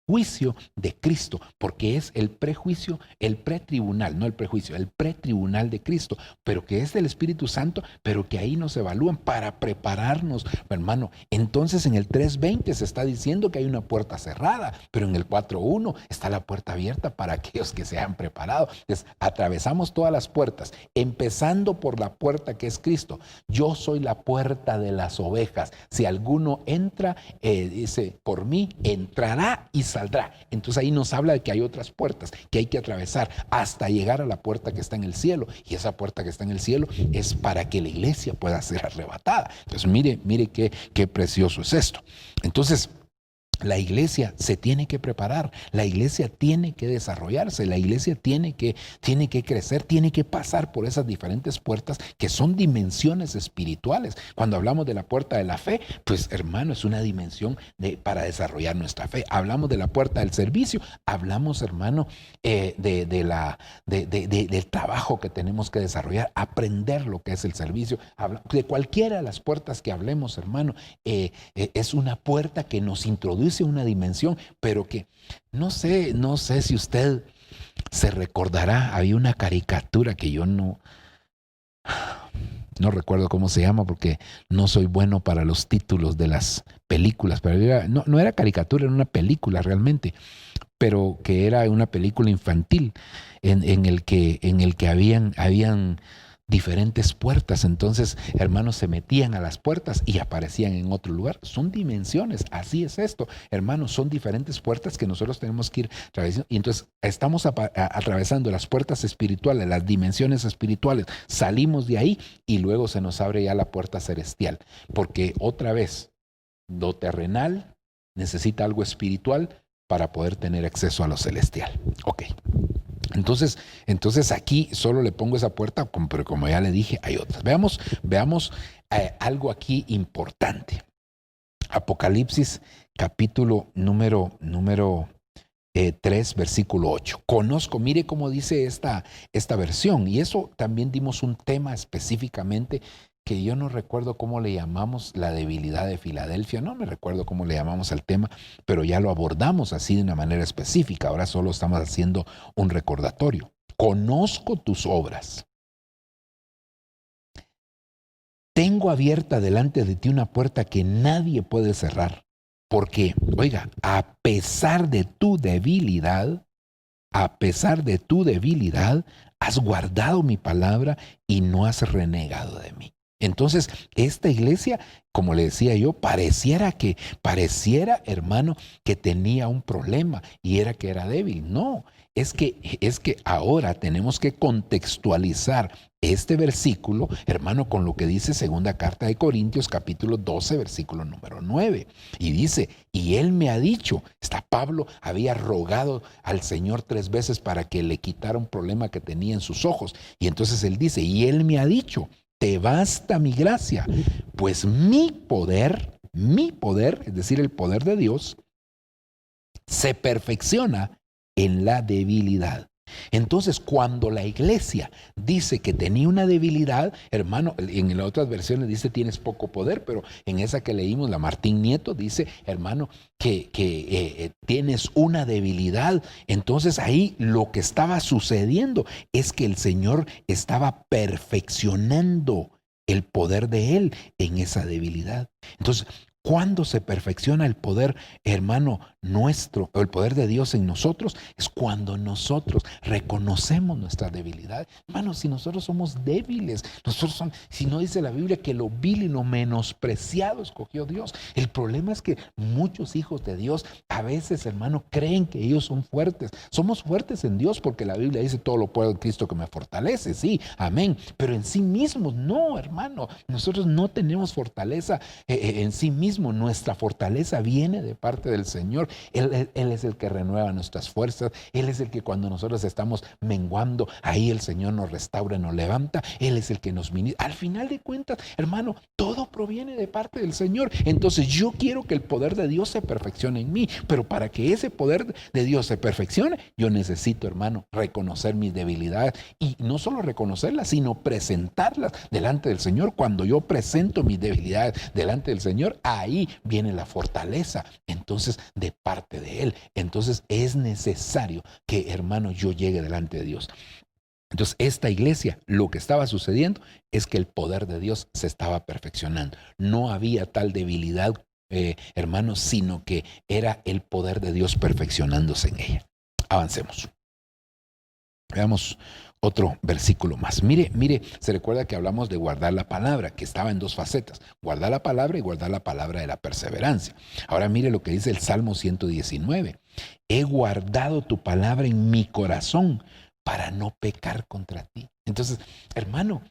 juicio de Cristo, porque es el prejuicio, el pretribunal, no el prejuicio, el pretribunal de Cristo, pero que es del Espíritu Santo, pero que ahí nos evalúan para prepararnos, hermano. Entonces en el 3:20 se está diciendo que hay una puerta cerrada, pero en el 4:1 está la puerta abierta para aquellos que se han preparado. Entonces atravesamos todas las puertas, empezando por la puerta que es Cristo. Yo soy la puerta de las ovejas. Si alguno entra, dice, por mí entrará y saldrá. Entonces ahí nos habla de que hay otras puertas que hay que atravesar hasta llegar a la puerta que está en el cielo, y esa puerta que está en el cielo es para que la iglesia pueda ser arrebatada. Entonces mire qué precioso es esto. Entonces la iglesia se tiene que preparar, la iglesia tiene que desarrollarse, la iglesia tiene que crecer, tiene que pasar por esas diferentes puertas que son dimensiones espirituales. Cuando hablamos de la puerta de la fe, pues hermano, es una dimensión para desarrollar nuestra fe. Hablamos de la puerta del servicio, hablamos, hermano, del trabajo que tenemos que desarrollar, aprender lo que es el servicio. De cualquiera de las puertas que hablemos, hermano, es una puerta que nos introduce una dimensión, pero que no sé si usted se recordará. Había una caricatura que yo no recuerdo cómo se llama, porque no soy bueno para los títulos de las películas, pero no era caricatura, era una película realmente, pero que era una película infantil en el que habían diferentes puertas. Entonces, hermanos, se metían a las puertas y aparecían en otro lugar. Son dimensiones, así es esto, hermanos, son diferentes puertas que nosotros tenemos que ir atravesando. Y entonces estamos atravesando las puertas espirituales, las dimensiones espirituales, salimos de ahí y luego se nos abre ya la puerta celestial, porque otra vez, lo terrenal necesita algo espiritual para poder tener acceso a lo celestial. Ok. Entonces aquí solo le pongo esa puerta, pero como ya le dije, hay otras. Veamos algo aquí importante. Apocalipsis capítulo número 3, versículo 8. Mire cómo dice esta versión. Y eso también dimos un tema específicamente que yo no recuerdo cómo le llamamos, la debilidad de Filadelfia. No me recuerdo cómo le llamamos al tema, pero ya lo abordamos así de una manera específica. Ahora solo estamos haciendo un recordatorio. Conozco tus obras. Tengo abierta delante de ti una puerta que nadie puede cerrar. Porque, oiga, a pesar de tu debilidad, has guardado mi palabra y no has renegado de mí. Entonces, esta iglesia, como le decía yo, pareciera, hermano, que tenía un problema y era que era débil. No, es que ahora tenemos que contextualizar este versículo, hermano, con lo que dice segunda carta de Corintios, capítulo 12, versículo número 9. Y dice, y él me ha dicho, Pablo había rogado al Señor 3 veces para que le quitara un problema que tenía en sus ojos. Y entonces él dice, y él me ha dicho, te basta mi gracia, pues mi poder, es decir, el poder de Dios, se perfecciona en la debilidad. Entonces, cuando la iglesia dice que tenía una debilidad, hermano, en las otras versiones dice tienes poco poder, pero en esa que leímos, la Martín Nieto, dice, hermano, que tienes una debilidad. Entonces ahí lo que estaba sucediendo es que el Señor estaba perfeccionando el poder de Él en esa debilidad. Entonces, ¿cuándo se perfecciona el poder, hermano, nuestro, o el poder de Dios en nosotros? Es cuando nosotros reconocemos nuestra debilidad. Hermano, si nosotros somos débiles, si no dice la Biblia que lo vil y lo menospreciado escogió Dios. El problema es que muchos hijos de Dios a veces, hermano, creen que ellos son fuertes. Somos fuertes en Dios porque la Biblia dice todo lo puedo en Cristo que me fortalece. Sí, amén. Pero en sí mismos, no, hermano. Nosotros no tenemos fortaleza en sí mismos. Nuestra fortaleza viene de parte del Señor. Él es el que renueva nuestras fuerzas. Él es el que cuando nosotros estamos menguando, ahí el Señor nos restaura, nos levanta. Él es el que nos ministra. Al final de cuentas, hermano, todo proviene de parte del Señor. Entonces yo quiero que el poder de Dios se perfeccione en mí, pero para que ese poder de Dios se perfeccione, yo necesito, hermano, reconocer mis debilidades, y no solo reconocerlas, sino presentarlas delante del Señor. Cuando yo presento mis debilidades delante del Señor, ahí viene la fortaleza. entonces de parte de Él. Entonces es necesario que, hermano, yo llegue delante de Dios. Entonces, esta iglesia, lo que estaba sucediendo es que el poder de Dios se estaba perfeccionando. No había tal debilidad, hermanos, sino que era el poder de Dios perfeccionándose en ella. Avancemos. Veamos otro versículo más. Mire, se recuerda que hablamos de guardar la palabra, que estaba en dos facetas, guardar la palabra y guardar la palabra de la perseverancia. Ahora mire lo que dice el Salmo 119. He guardado tu palabra en mi corazón para no pecar contra ti. Entonces, hermano,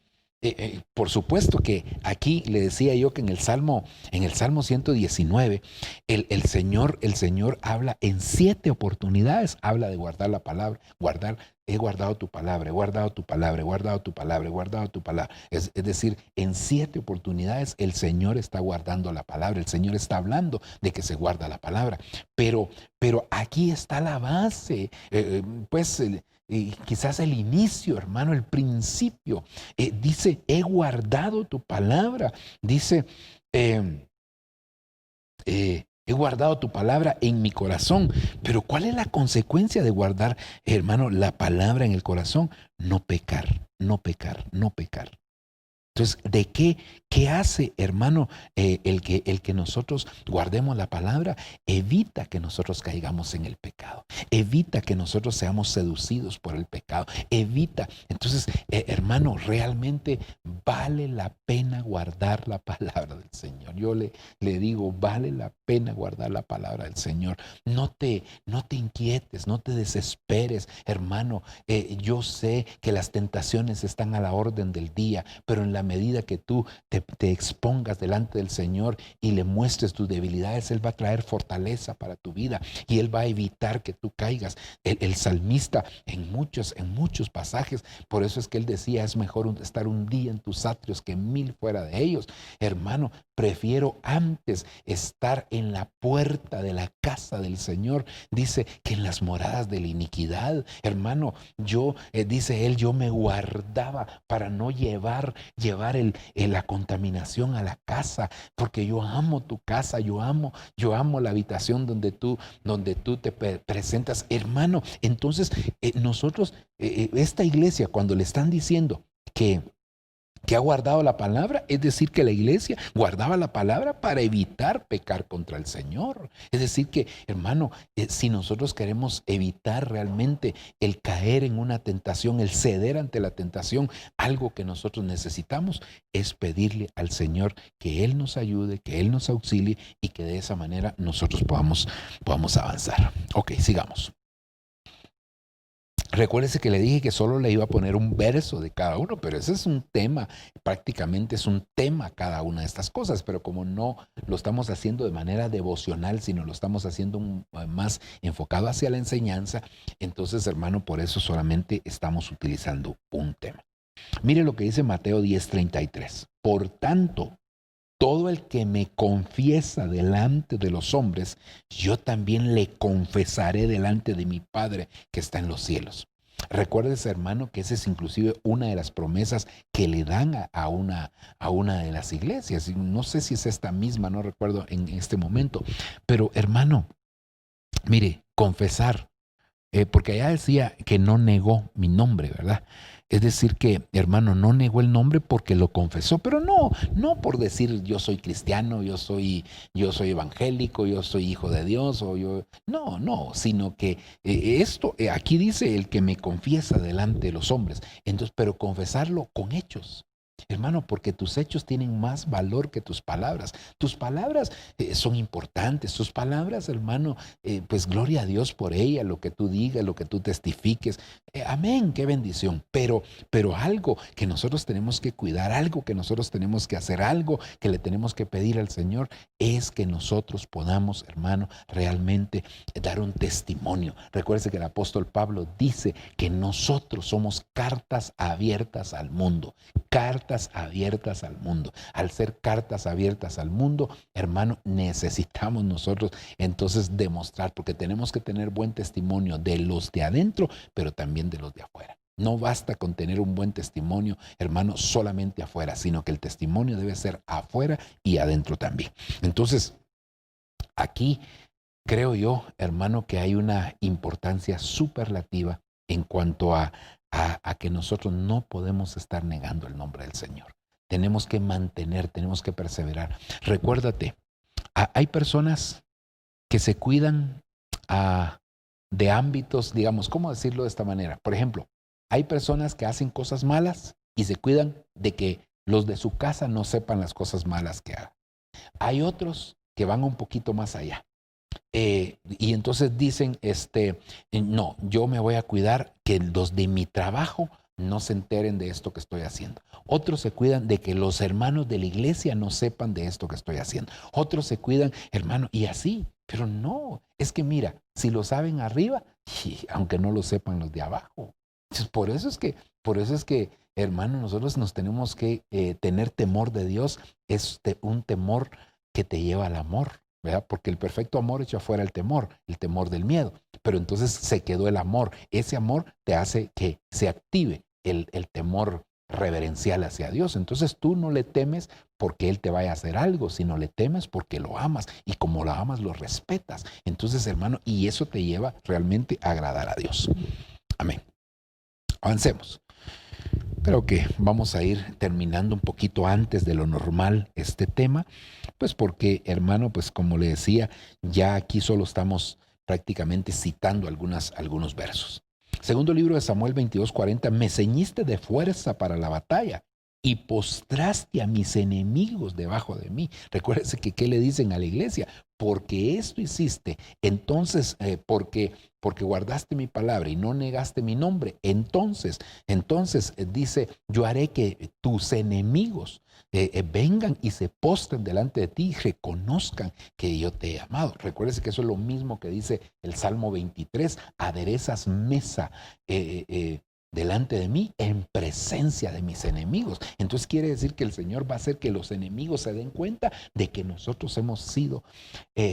por supuesto que aquí le decía yo que en el Salmo 119, el Señor habla en 7 oportunidades, habla de guardar la palabra, he guardado tu palabra, he guardado tu palabra, he guardado tu palabra, he guardado tu palabra. Es decir, en 7 oportunidades el Señor está guardando la palabra, el Señor está hablando de que se guarda la palabra. Pero aquí está la base, y quizás el inicio, hermano, el principio. Dice, he guardado tu palabra. Dice, he guardado tu palabra en mi corazón. Pero ¿cuál es la consecuencia de guardar, hermano, la palabra en el corazón? No pecar, no pecar, no pecar. Entonces, ¿de qué hace, hermano, el que nosotros guardemos la palabra? Evita que nosotros caigamos en el pecado. Evita que nosotros seamos seducidos por el pecado. Evita. Entonces, hermano, realmente vale la pena guardar la palabra del Señor. Yo le digo, vale la pena guardar la palabra del Señor. No te inquietes, no te desesperes, hermano. Yo sé que las tentaciones están a la orden del día, pero en la medida que tú te expongas delante del Señor y le muestres tus debilidades, Él va a traer fortaleza para tu vida y Él va a evitar que tú caigas. El salmista en muchos pasajes, por eso es que él decía, es mejor estar un día en tus atrios que 1000 fuera de ellos. Hermano, prefiero antes estar en la puerta de la casa del Señor, dice, que en las moradas de la iniquidad. Hermano, dice él, yo me guardaba para no llevar la contaminación a la casa, porque yo amo tu casa, yo amo la habitación donde tú te presentas, hermano. Entonces, nosotros, esta iglesia, cuando le están diciendo que ha guardado la palabra, es decir, que la iglesia guardaba la palabra para evitar pecar contra el Señor. Es decir que, hermano, si nosotros queremos evitar realmente el caer en una tentación, el ceder ante la tentación, algo que nosotros necesitamos es pedirle al Señor que Él nos ayude, que Él nos auxilie y que de esa manera nosotros podamos avanzar. Ok, sigamos. Recuérdese que le dije que solo le iba a poner un verso de cada uno, pero ese es un tema, prácticamente es un tema cada una de estas cosas, pero como no lo estamos haciendo de manera devocional, sino lo estamos haciendo más enfocado hacia la enseñanza, entonces, hermano, por eso solamente estamos utilizando un tema. Mire lo que dice Mateo 10:33. Por tanto, todo el que me confiesa delante de los hombres, yo también le confesaré delante de mi Padre que está en los cielos. Recuérdese, hermano, que esa es inclusive una de las promesas que le dan a una de las iglesias. No sé si es esta misma, no recuerdo en este momento. Pero, hermano, mire, confesar, porque allá decía que no negó mi nombre, ¿verdad? Es decir que, hermano, no negó el nombre porque lo confesó, pero no por decir yo soy cristiano, yo soy evangélico, yo soy hijo de Dios, no, sino que aquí dice el que me confiesa delante de los hombres, entonces, pero confesarlo con hechos. Hermano, porque tus hechos tienen más valor que tus palabras. Tus palabras son importantes. Tus palabras, hermano, pues gloria a Dios por ella, lo que tú digas, lo que tú testifiques. Amén, qué bendición. Pero algo que nosotros tenemos que cuidar, algo que nosotros tenemos que hacer, algo que le tenemos que pedir al Señor, es que nosotros podamos, hermano, realmente dar un testimonio. Recuerde que el apóstol Pablo dice que nosotros somos cartas abiertas al mundo. Cartas abiertas al mundo. Al ser cartas abiertas al mundo, hermano, necesitamos nosotros entonces demostrar, porque tenemos que tener buen testimonio de los de adentro, pero también de los de afuera. No basta con tener un buen testimonio, hermano, solamente afuera, sino que el testimonio debe ser afuera y adentro también. Entonces, aquí creo yo, hermano, que hay una importancia superlativa en cuanto a que nosotros no podemos estar negando el nombre del Señor. Tenemos que mantener, tenemos que perseverar. Recuérdate, hay personas que se cuidan de ámbitos, digamos, ¿cómo decirlo de esta manera? Por ejemplo, hay personas que hacen cosas malas y se cuidan de que los de su casa no sepan las cosas malas que hagan. Hay otros que van un poquito más allá. Y entonces dicen, no, yo me voy a cuidar que los de mi trabajo no se enteren de esto que estoy haciendo. Otros se cuidan de que los hermanos de la iglesia no sepan de esto que estoy haciendo. Otros se cuidan, hermano, y así. Pero no, es que mira, si lo saben arriba, aunque no lo sepan los de abajo. Entonces, por eso es que, hermano, nosotros nos tenemos que tener temor de Dios. Es un temor que te lleva al amor, ¿verdad? Porque el perfecto amor echa fuera el temor del miedo. Pero entonces se quedó el amor. Ese amor te hace que se active el temor reverencial hacia Dios. Entonces tú no le temes porque Él te vaya a hacer algo, sino le temes porque lo amas. Y como lo amas, lo respetas. Entonces, hermano, y eso te lleva realmente a agradar a Dios. Amén. Avancemos. Creo que vamos a ir terminando un poquito antes de lo normal este tema, pues porque, hermano, pues como le decía, ya aquí solo estamos prácticamente citando algunos versos. Segundo libro de Samuel 22:40, me ceñiste de fuerza para la batalla y postraste a mis enemigos debajo de mí. Recuérdese que ¿qué le dicen a la iglesia? Porque esto hiciste, entonces, porque guardaste mi palabra y no negaste mi nombre, entonces dice, yo haré que tus enemigos vengan y se postren delante de ti y reconozcan que yo te he amado. Recuérdese que eso es lo mismo que dice el Salmo 23, aderezas mesa delante de mí en presencia de mis enemigos. Entonces quiere decir que el Señor va a hacer que los enemigos se den cuenta de que nosotros hemos sido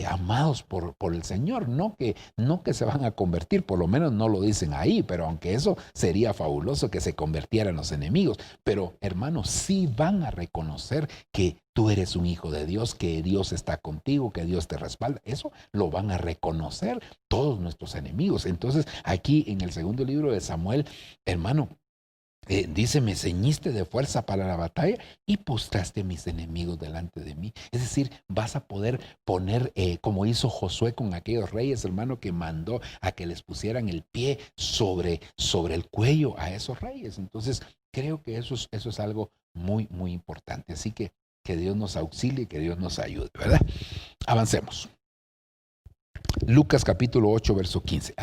amados por el Señor, no que se van a convertir, por lo menos no lo dicen ahí, pero aunque eso sería fabuloso que se convirtieran los enemigos, pero hermanos, sí van a reconocer que tú eres un hijo de Dios, que Dios está contigo, que Dios te respalda. Eso lo van a reconocer todos nuestros enemigos. Entonces, aquí en el segundo libro de Samuel, hermano, dice, me ceñiste de fuerza para la batalla y postraste a mis enemigos delante de mí. Es decir, vas a poder poner, como hizo Josué con aquellos reyes, hermano, que mandó a que les pusieran el pie sobre el cuello a esos reyes. Entonces, creo que eso es algo muy, muy importante. Así que Dios nos auxilie, que Dios nos ayude, ¿verdad? Avancemos. Lucas capítulo 8, verso 15.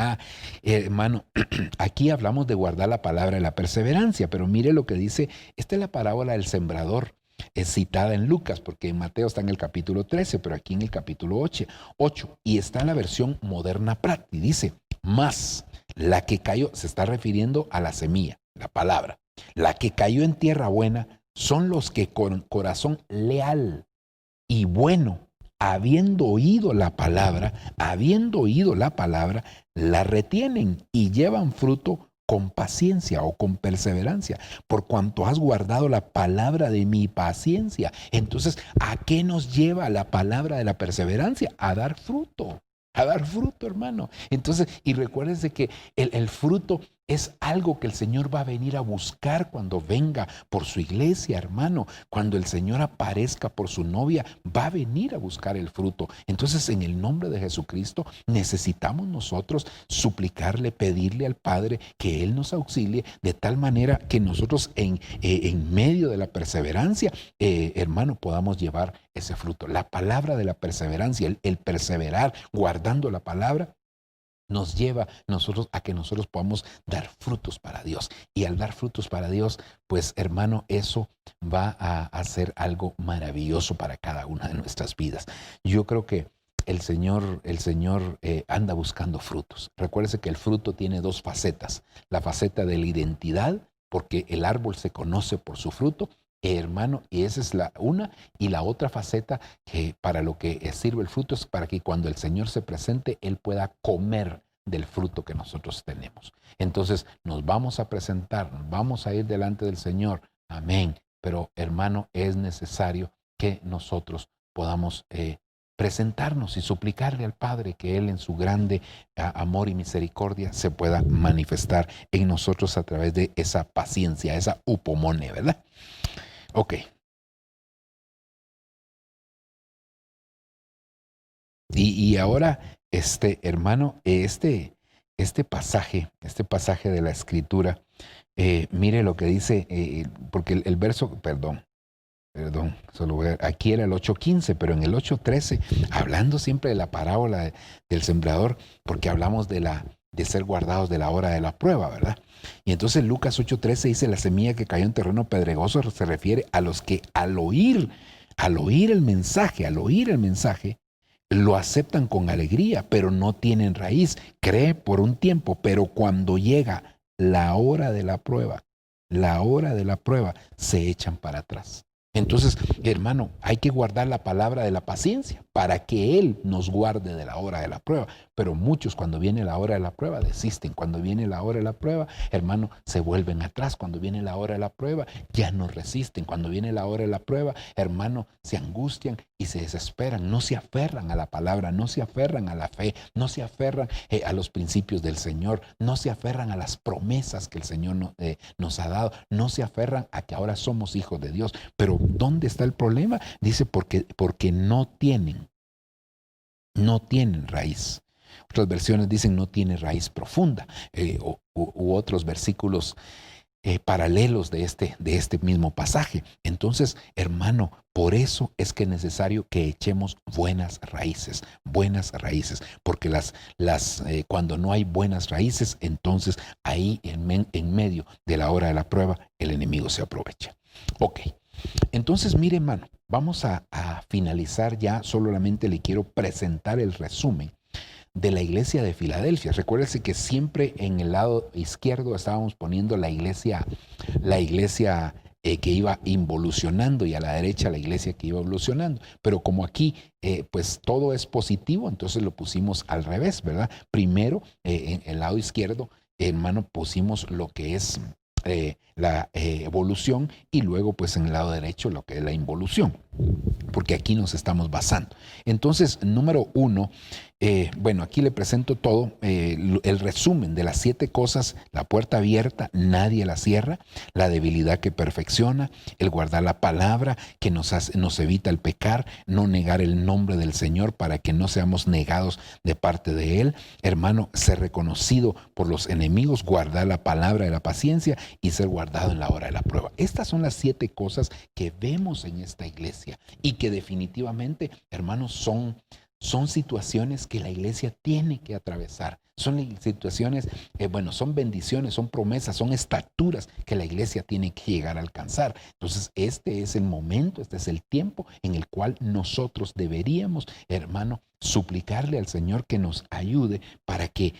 Hermano, aquí hablamos de guardar la palabra de la perseverancia, pero mire lo que dice, esta es la parábola del sembrador, es citada en Lucas, porque en Mateo está en el capítulo 13, pero aquí en el capítulo 8, y está en la versión moderna práctica, y dice, más la que cayó, se está refiriendo a la semilla, la palabra, la que cayó en tierra buena, son los que con corazón leal y bueno, habiendo oído la palabra, la retienen y llevan fruto con paciencia o con perseverancia, por cuanto has guardado la palabra de mi paciencia. Entonces, ¿a qué nos lleva la palabra de la perseverancia? A dar fruto, hermano. Entonces, y recuérdense que el fruto es algo que el Señor va a venir a buscar cuando venga por su iglesia, hermano. Cuando el Señor aparezca por su novia, va a venir a buscar el fruto. Entonces, en el nombre de Jesucristo, necesitamos nosotros suplicarle, pedirle al Padre que Él nos auxilie de tal manera que nosotros en medio de la perseverancia, hermano, podamos llevar ese fruto. La palabra de la perseverancia, el perseverar guardando la palabra, nos lleva nosotros a que nosotros podamos dar frutos para Dios. Y al dar frutos para Dios, pues hermano, eso va a hacer algo maravilloso para cada una de nuestras vidas. Yo creo que el Señor anda buscando frutos. Recuérdese que el fruto tiene dos facetas. La faceta de la identidad, porque el árbol se conoce por su fruto, hermano, y esa es la una, y la otra faceta que para lo que sirve el fruto es para que cuando el Señor se presente, Él pueda comer del fruto que nosotros tenemos. Entonces nos vamos a presentar, nos vamos a ir delante del Señor, amén, pero hermano, es necesario que nosotros podamos presentarnos y suplicarle al Padre que Él en su grande amor y misericordia se pueda manifestar en nosotros a través de esa paciencia, esa upomone, ¿verdad? Ok. Y ahora, hermano, este pasaje de la Escritura, mire lo que dice, porque el verso, perdón, solo voy a, aquí era el 8:15, pero en el 8:13, hablando siempre de la parábola del sembrador, porque hablamos de ser guardados de la hora de la prueba, ¿verdad? Y entonces Lucas 8:13 dice, la semilla que cayó en terreno pedregoso se refiere a los que al oír el mensaje, lo aceptan con alegría, pero no tienen raíz. Cree por un tiempo, pero cuando llega la hora de la prueba, se echan para atrás. Entonces, hermano, hay que guardar la palabra de la paciencia para que Él nos guarde de la hora de la prueba. Pero muchos cuando viene la hora de la prueba desisten. Cuando viene la hora de la prueba, hermano, se vuelven atrás. Cuando viene la hora de la prueba, ya no resisten. Cuando viene la hora de la prueba, hermano, se angustian y se desesperan. No se aferran a la palabra, no se aferran a la fe, no se aferran a los principios del Señor, no se aferran a las promesas que el Señor nos ha dado, no se aferran a que ahora somos hijos de Dios. Pero ¿dónde está el problema? Dice porque no tienen raíz. Otras versiones dicen no tiene raíz profunda, u otros versículos paralelos de este mismo pasaje. Entonces, hermano, por eso es que es necesario que echemos buenas raíces, porque cuando no hay buenas raíces, entonces ahí en medio de la hora de la prueba, el enemigo se aprovecha. Ok. Entonces, mire, hermano, vamos a finalizar ya. Solamente le quiero presentar el resumen de la iglesia de Filadelfia. Recuérdese que siempre en el lado izquierdo estábamos poniendo la iglesia que iba involucionando, y a la derecha la iglesia que iba evolucionando. Pero como aquí pues todo es positivo, entonces lo pusimos al revés, ¿verdad? Primero en el lado izquierdo, hermano, pusimos lo que es la evolución, y luego pues en el lado derecho lo que es la involución, porque aquí nos estamos basando. Entonces, número 1, bueno, aquí le presento todo, el resumen de las 7 cosas: la puerta abierta, nadie la cierra; la debilidad que perfecciona; el guardar la palabra que nos evita el pecar; no negar el nombre del Señor para que no seamos negados de parte de Él; hermano, ser reconocido por los enemigos; guardar la palabra de la paciencia; y ser guardado en la hora de la prueba. Estas son las 7 cosas que vemos en esta iglesia, y que definitivamente, hermanos, son situaciones que la iglesia tiene que atravesar. Son situaciones, son bendiciones, son promesas, son estaturas que la iglesia tiene que llegar a alcanzar. Entonces, este es el momento, este es el tiempo en el cual nosotros deberíamos, hermano, suplicarle al Señor que nos ayude para que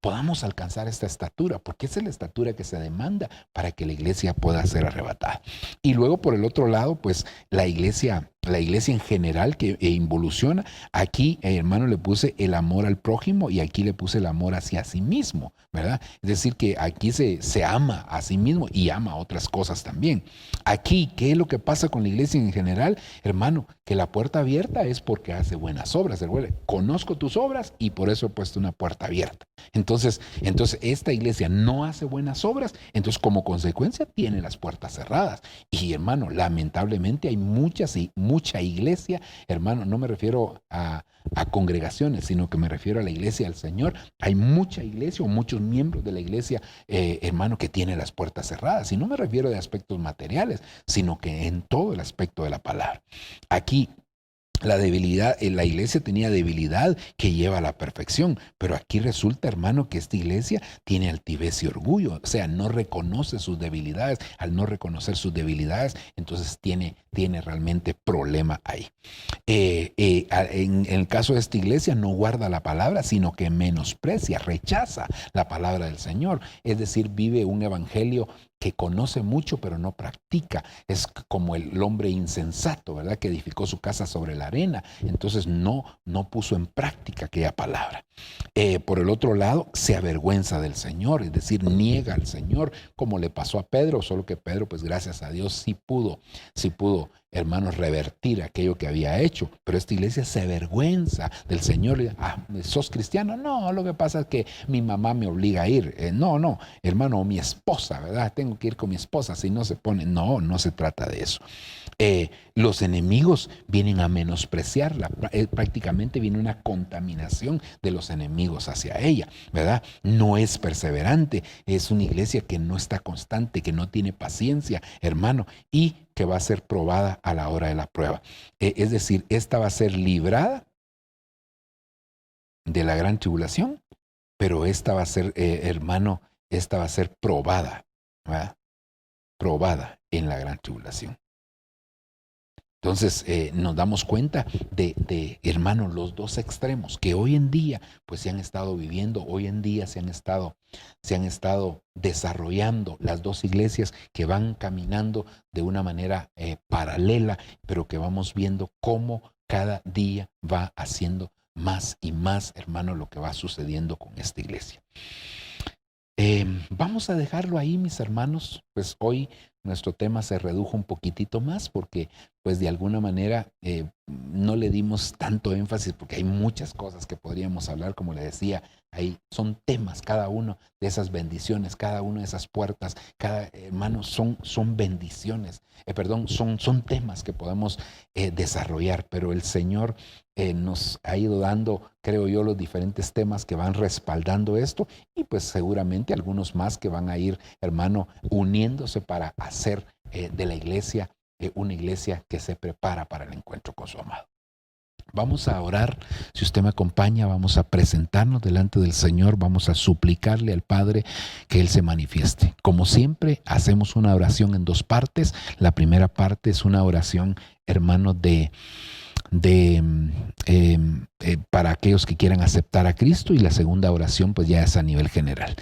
podamos alcanzar esta estatura, porque esa es la estatura que se demanda para que la iglesia pueda ser arrebatada. Y luego, por el otro lado, pues la iglesia en general que involuciona. Aquí, hermano, le puse el amor al prójimo, y aquí le puse el amor hacia sí mismo, ¿verdad? Es decir, que aquí se ama a sí mismo y ama a otras cosas también. Aquí, ¿qué es lo que pasa con la iglesia en general? Hermano, que la puerta abierta es porque hace buenas obras. Conozco tus obras y por eso he puesto una puerta abierta. Entonces esta iglesia no hace buenas obras, entonces como consecuencia tiene las puertas cerradas. Y hermano, lamentablemente hay mucha iglesia, hermano, no me refiero a congregaciones, sino que me refiero a la iglesia del Señor. Hay mucha iglesia o muchos miembros de la iglesia, hermano, que tiene las puertas cerradas. Y no me refiero de aspectos materiales, sino que en todo el aspecto de la palabra. Aquí, la debilidad, la iglesia tenía debilidad que lleva a la perfección, pero aquí resulta, hermano, que esta iglesia tiene altivez y orgullo, o sea, no reconoce sus debilidades. Al no reconocer sus debilidades, entonces tiene realmente problema ahí. En el caso de esta iglesia, no guarda la palabra, sino que menosprecia, rechaza la palabra del Señor, es decir, vive un evangelio que conoce mucho pero no practica. Es como el hombre insensato, ¿verdad?, que edificó su casa sobre la arena. Entonces no puso en práctica aquella palabra. Por el otro lado, se avergüenza del Señor, es decir, niega al Señor, como le pasó a Pedro, solo que Pedro, pues gracias a Dios, sí pudo hermanos, revertir aquello que había hecho. Pero esta iglesia se avergüenza del Señor. ¿Sos cristiano? No, lo que pasa es que mi mamá me obliga a ir. No, hermano, mi esposa, ¿verdad? Tengo que ir con mi esposa, si no se pone. No se trata de eso. Los enemigos vienen a menospreciarla. Prácticamente viene una contaminación de los enemigos hacia ella, ¿verdad? No es perseverante, es una iglesia que no está constante, que no tiene paciencia, hermano, y que va a ser probada a la hora de la prueba. Es decir, esta va a ser librada de la gran tribulación, pero esta va a ser, hermano, esta va a ser probada, ¿verdad? Probada en la gran tribulación. Entonces nos damos cuenta de, hermanos, los dos extremos que hoy en día pues se han estado viviendo, hoy en día se han estado desarrollando las dos iglesias que van caminando de una manera paralela, pero que vamos viendo cómo cada día va haciendo más y más, hermano, lo que va sucediendo con esta iglesia. Vamos a dejarlo ahí, mis hermanos. Pues hoy nuestro tema se redujo un poquitito más porque pues de alguna manera no le dimos tanto énfasis porque hay muchas cosas que podríamos hablar, como le decía, son temas, cada uno de esas bendiciones, cada una de esas puertas, cada hermano son bendiciones, son temas que podemos desarrollar, pero el Señor nos ha ido dando, creo yo, los diferentes temas que van respaldando esto y pues seguramente algunos más que van a ir, hermano, uniéndose para hacer de la iglesia una iglesia que se prepara para el encuentro con su amado. Vamos a orar, si usted me acompaña, vamos a presentarnos delante del Señor, vamos a suplicarle al Padre que Él se manifieste. Como siempre, hacemos una oración en dos partes. La primera parte es una oración, hermano, para aquellos que quieran aceptar a Cristo, y la segunda oración pues ya es a nivel general.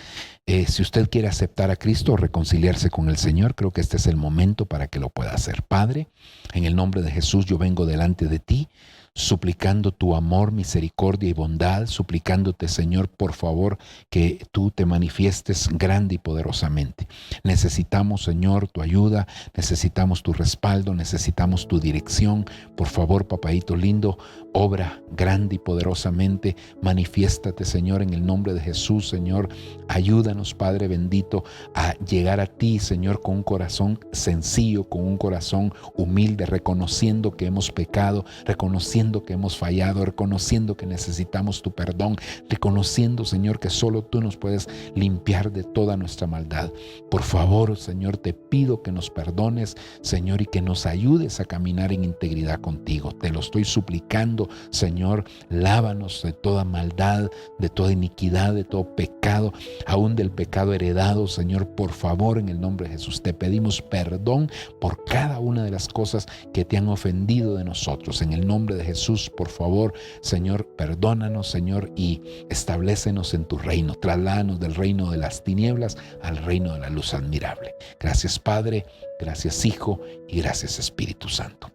Si usted quiere aceptar a Cristo o reconciliarse con el Señor, creo que este es el momento para que lo pueda hacer. Padre, en el nombre de Jesús yo vengo delante de ti, suplicando tu amor, misericordia y bondad, suplicándote, Señor, por favor, que tú te manifiestes grande y poderosamente. Necesitamos, Señor, tu ayuda, necesitamos tu respaldo, necesitamos tu dirección. Por favor, papaíto lindo, obra grande y poderosamente. Manifiéstate, Señor, en el nombre de Jesús, Señor. Ayúdanos, Padre bendito, a llegar a ti, Señor, con un corazón sencillo, con un corazón humilde, reconociendo que hemos pecado, reconociendo que hemos fallado, reconociendo que necesitamos tu perdón, reconociendo, Señor, que solo tú nos puedes limpiar de toda nuestra maldad. Por favor, Señor, te pido que nos perdones, Señor, y que nos ayudes a caminar en integridad contigo. Te lo estoy suplicando, Señor. Lávanos de toda maldad, de toda iniquidad, de todo pecado, aún del pecado heredado, Señor. Por favor, en el nombre de Jesús, te pedimos perdón por cada una de las cosas que te han ofendido de nosotros. En el nombre de Jesús, por favor, Señor, perdónanos, Señor, y establécenos en tu reino. Trasládanos del reino de las tinieblas al reino de la luz admirable. Gracias, Padre, gracias, Hijo, y gracias, Espíritu Santo.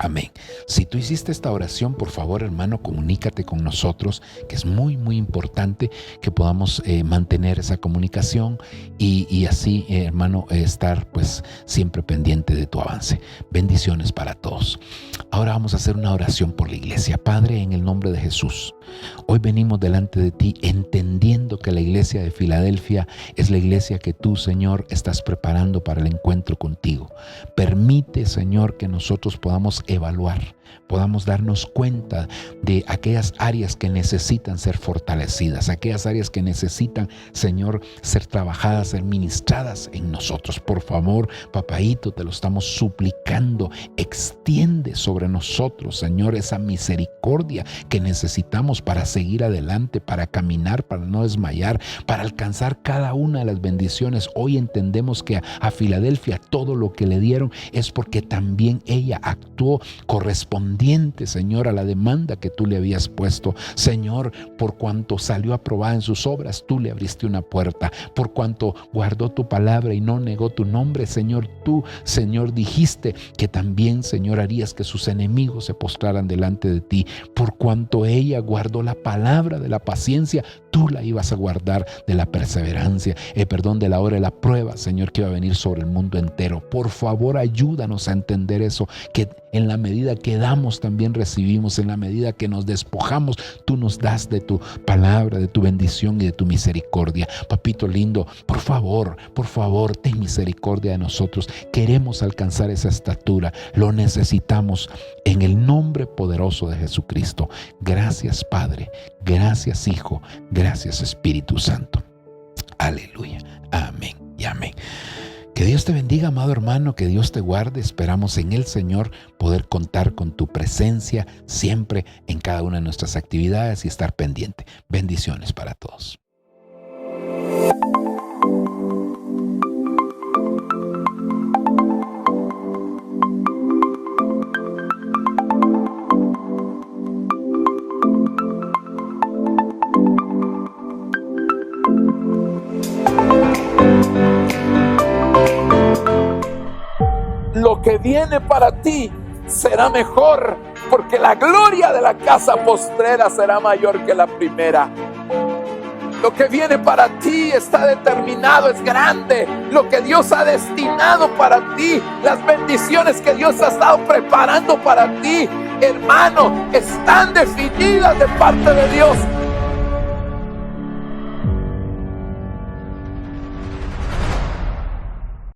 Amén. Si tú hiciste esta oración, por favor, hermano, comunícate con nosotros, que es muy, muy importante que podamos mantener esa comunicación y así, hermano, estar pues siempre pendiente de tu avance. Bendiciones para todos. Ahora vamos a hacer una oración por la iglesia. Padre, en el nombre de Jesús, hoy venimos delante de ti entendiendo que la iglesia de Filadelfia es la iglesia que tú, Señor, estás preparando para el encuentro contigo. Permite, Señor, que nosotros podamos evaluar, podamos darnos cuenta de aquellas áreas que necesitan ser fortalecidas, aquellas áreas que necesitan, Señor, ser trabajadas, ser ministradas en nosotros. Por favor, papaíto, te lo estamos suplicando, extiende sobre nosotros, Señor, esa misericordia que necesitamos para seguir adelante, para caminar, para no desmayar, para alcanzar cada una de las bendiciones. Hoy entendemos que a Filadelfia todo lo que le dieron es porque también ella actuó correspondiente respondiente, Señor, a la demanda que tú le habías puesto. Señor, por cuanto salió aprobada en sus obras, tú le abriste una puerta. Por cuanto guardó tu palabra y no negó tu nombre, Señor, tú, Señor, dijiste que también, Señor, harías que sus enemigos se postraran delante de ti. Por cuanto ella guardó la palabra de la paciencia, tú la ibas a guardar de la perseverancia, de la hora de la prueba, Señor, que iba a venir sobre el mundo entero. Por favor, ayúdanos a entender eso, que en la medida que damos también recibimos, en la medida que nos despojamos, tú nos das de tu palabra, de tu bendición y de tu misericordia. Papito lindo, por favor, ten misericordia de nosotros. Queremos alcanzar esa estatura, lo necesitamos en el nombre poderoso de Jesucristo. Gracias, Padre, gracias, Hijo, gracias, Espíritu Santo. Aleluya, amén y amén. Que Dios te bendiga, amado hermano, que Dios te guarde. Esperamos en el Señor poder contar con tu presencia siempre en cada una de nuestras actividades y estar pendiente. Bendiciones para todos. Lo que viene para ti será mejor, porque la gloria de la casa postrera será mayor que la primera. Lo que viene para ti está determinado, es grande. Lo que Dios ha destinado para ti, las bendiciones que Dios ha estado preparando para ti, hermano, están definidas de parte de Dios.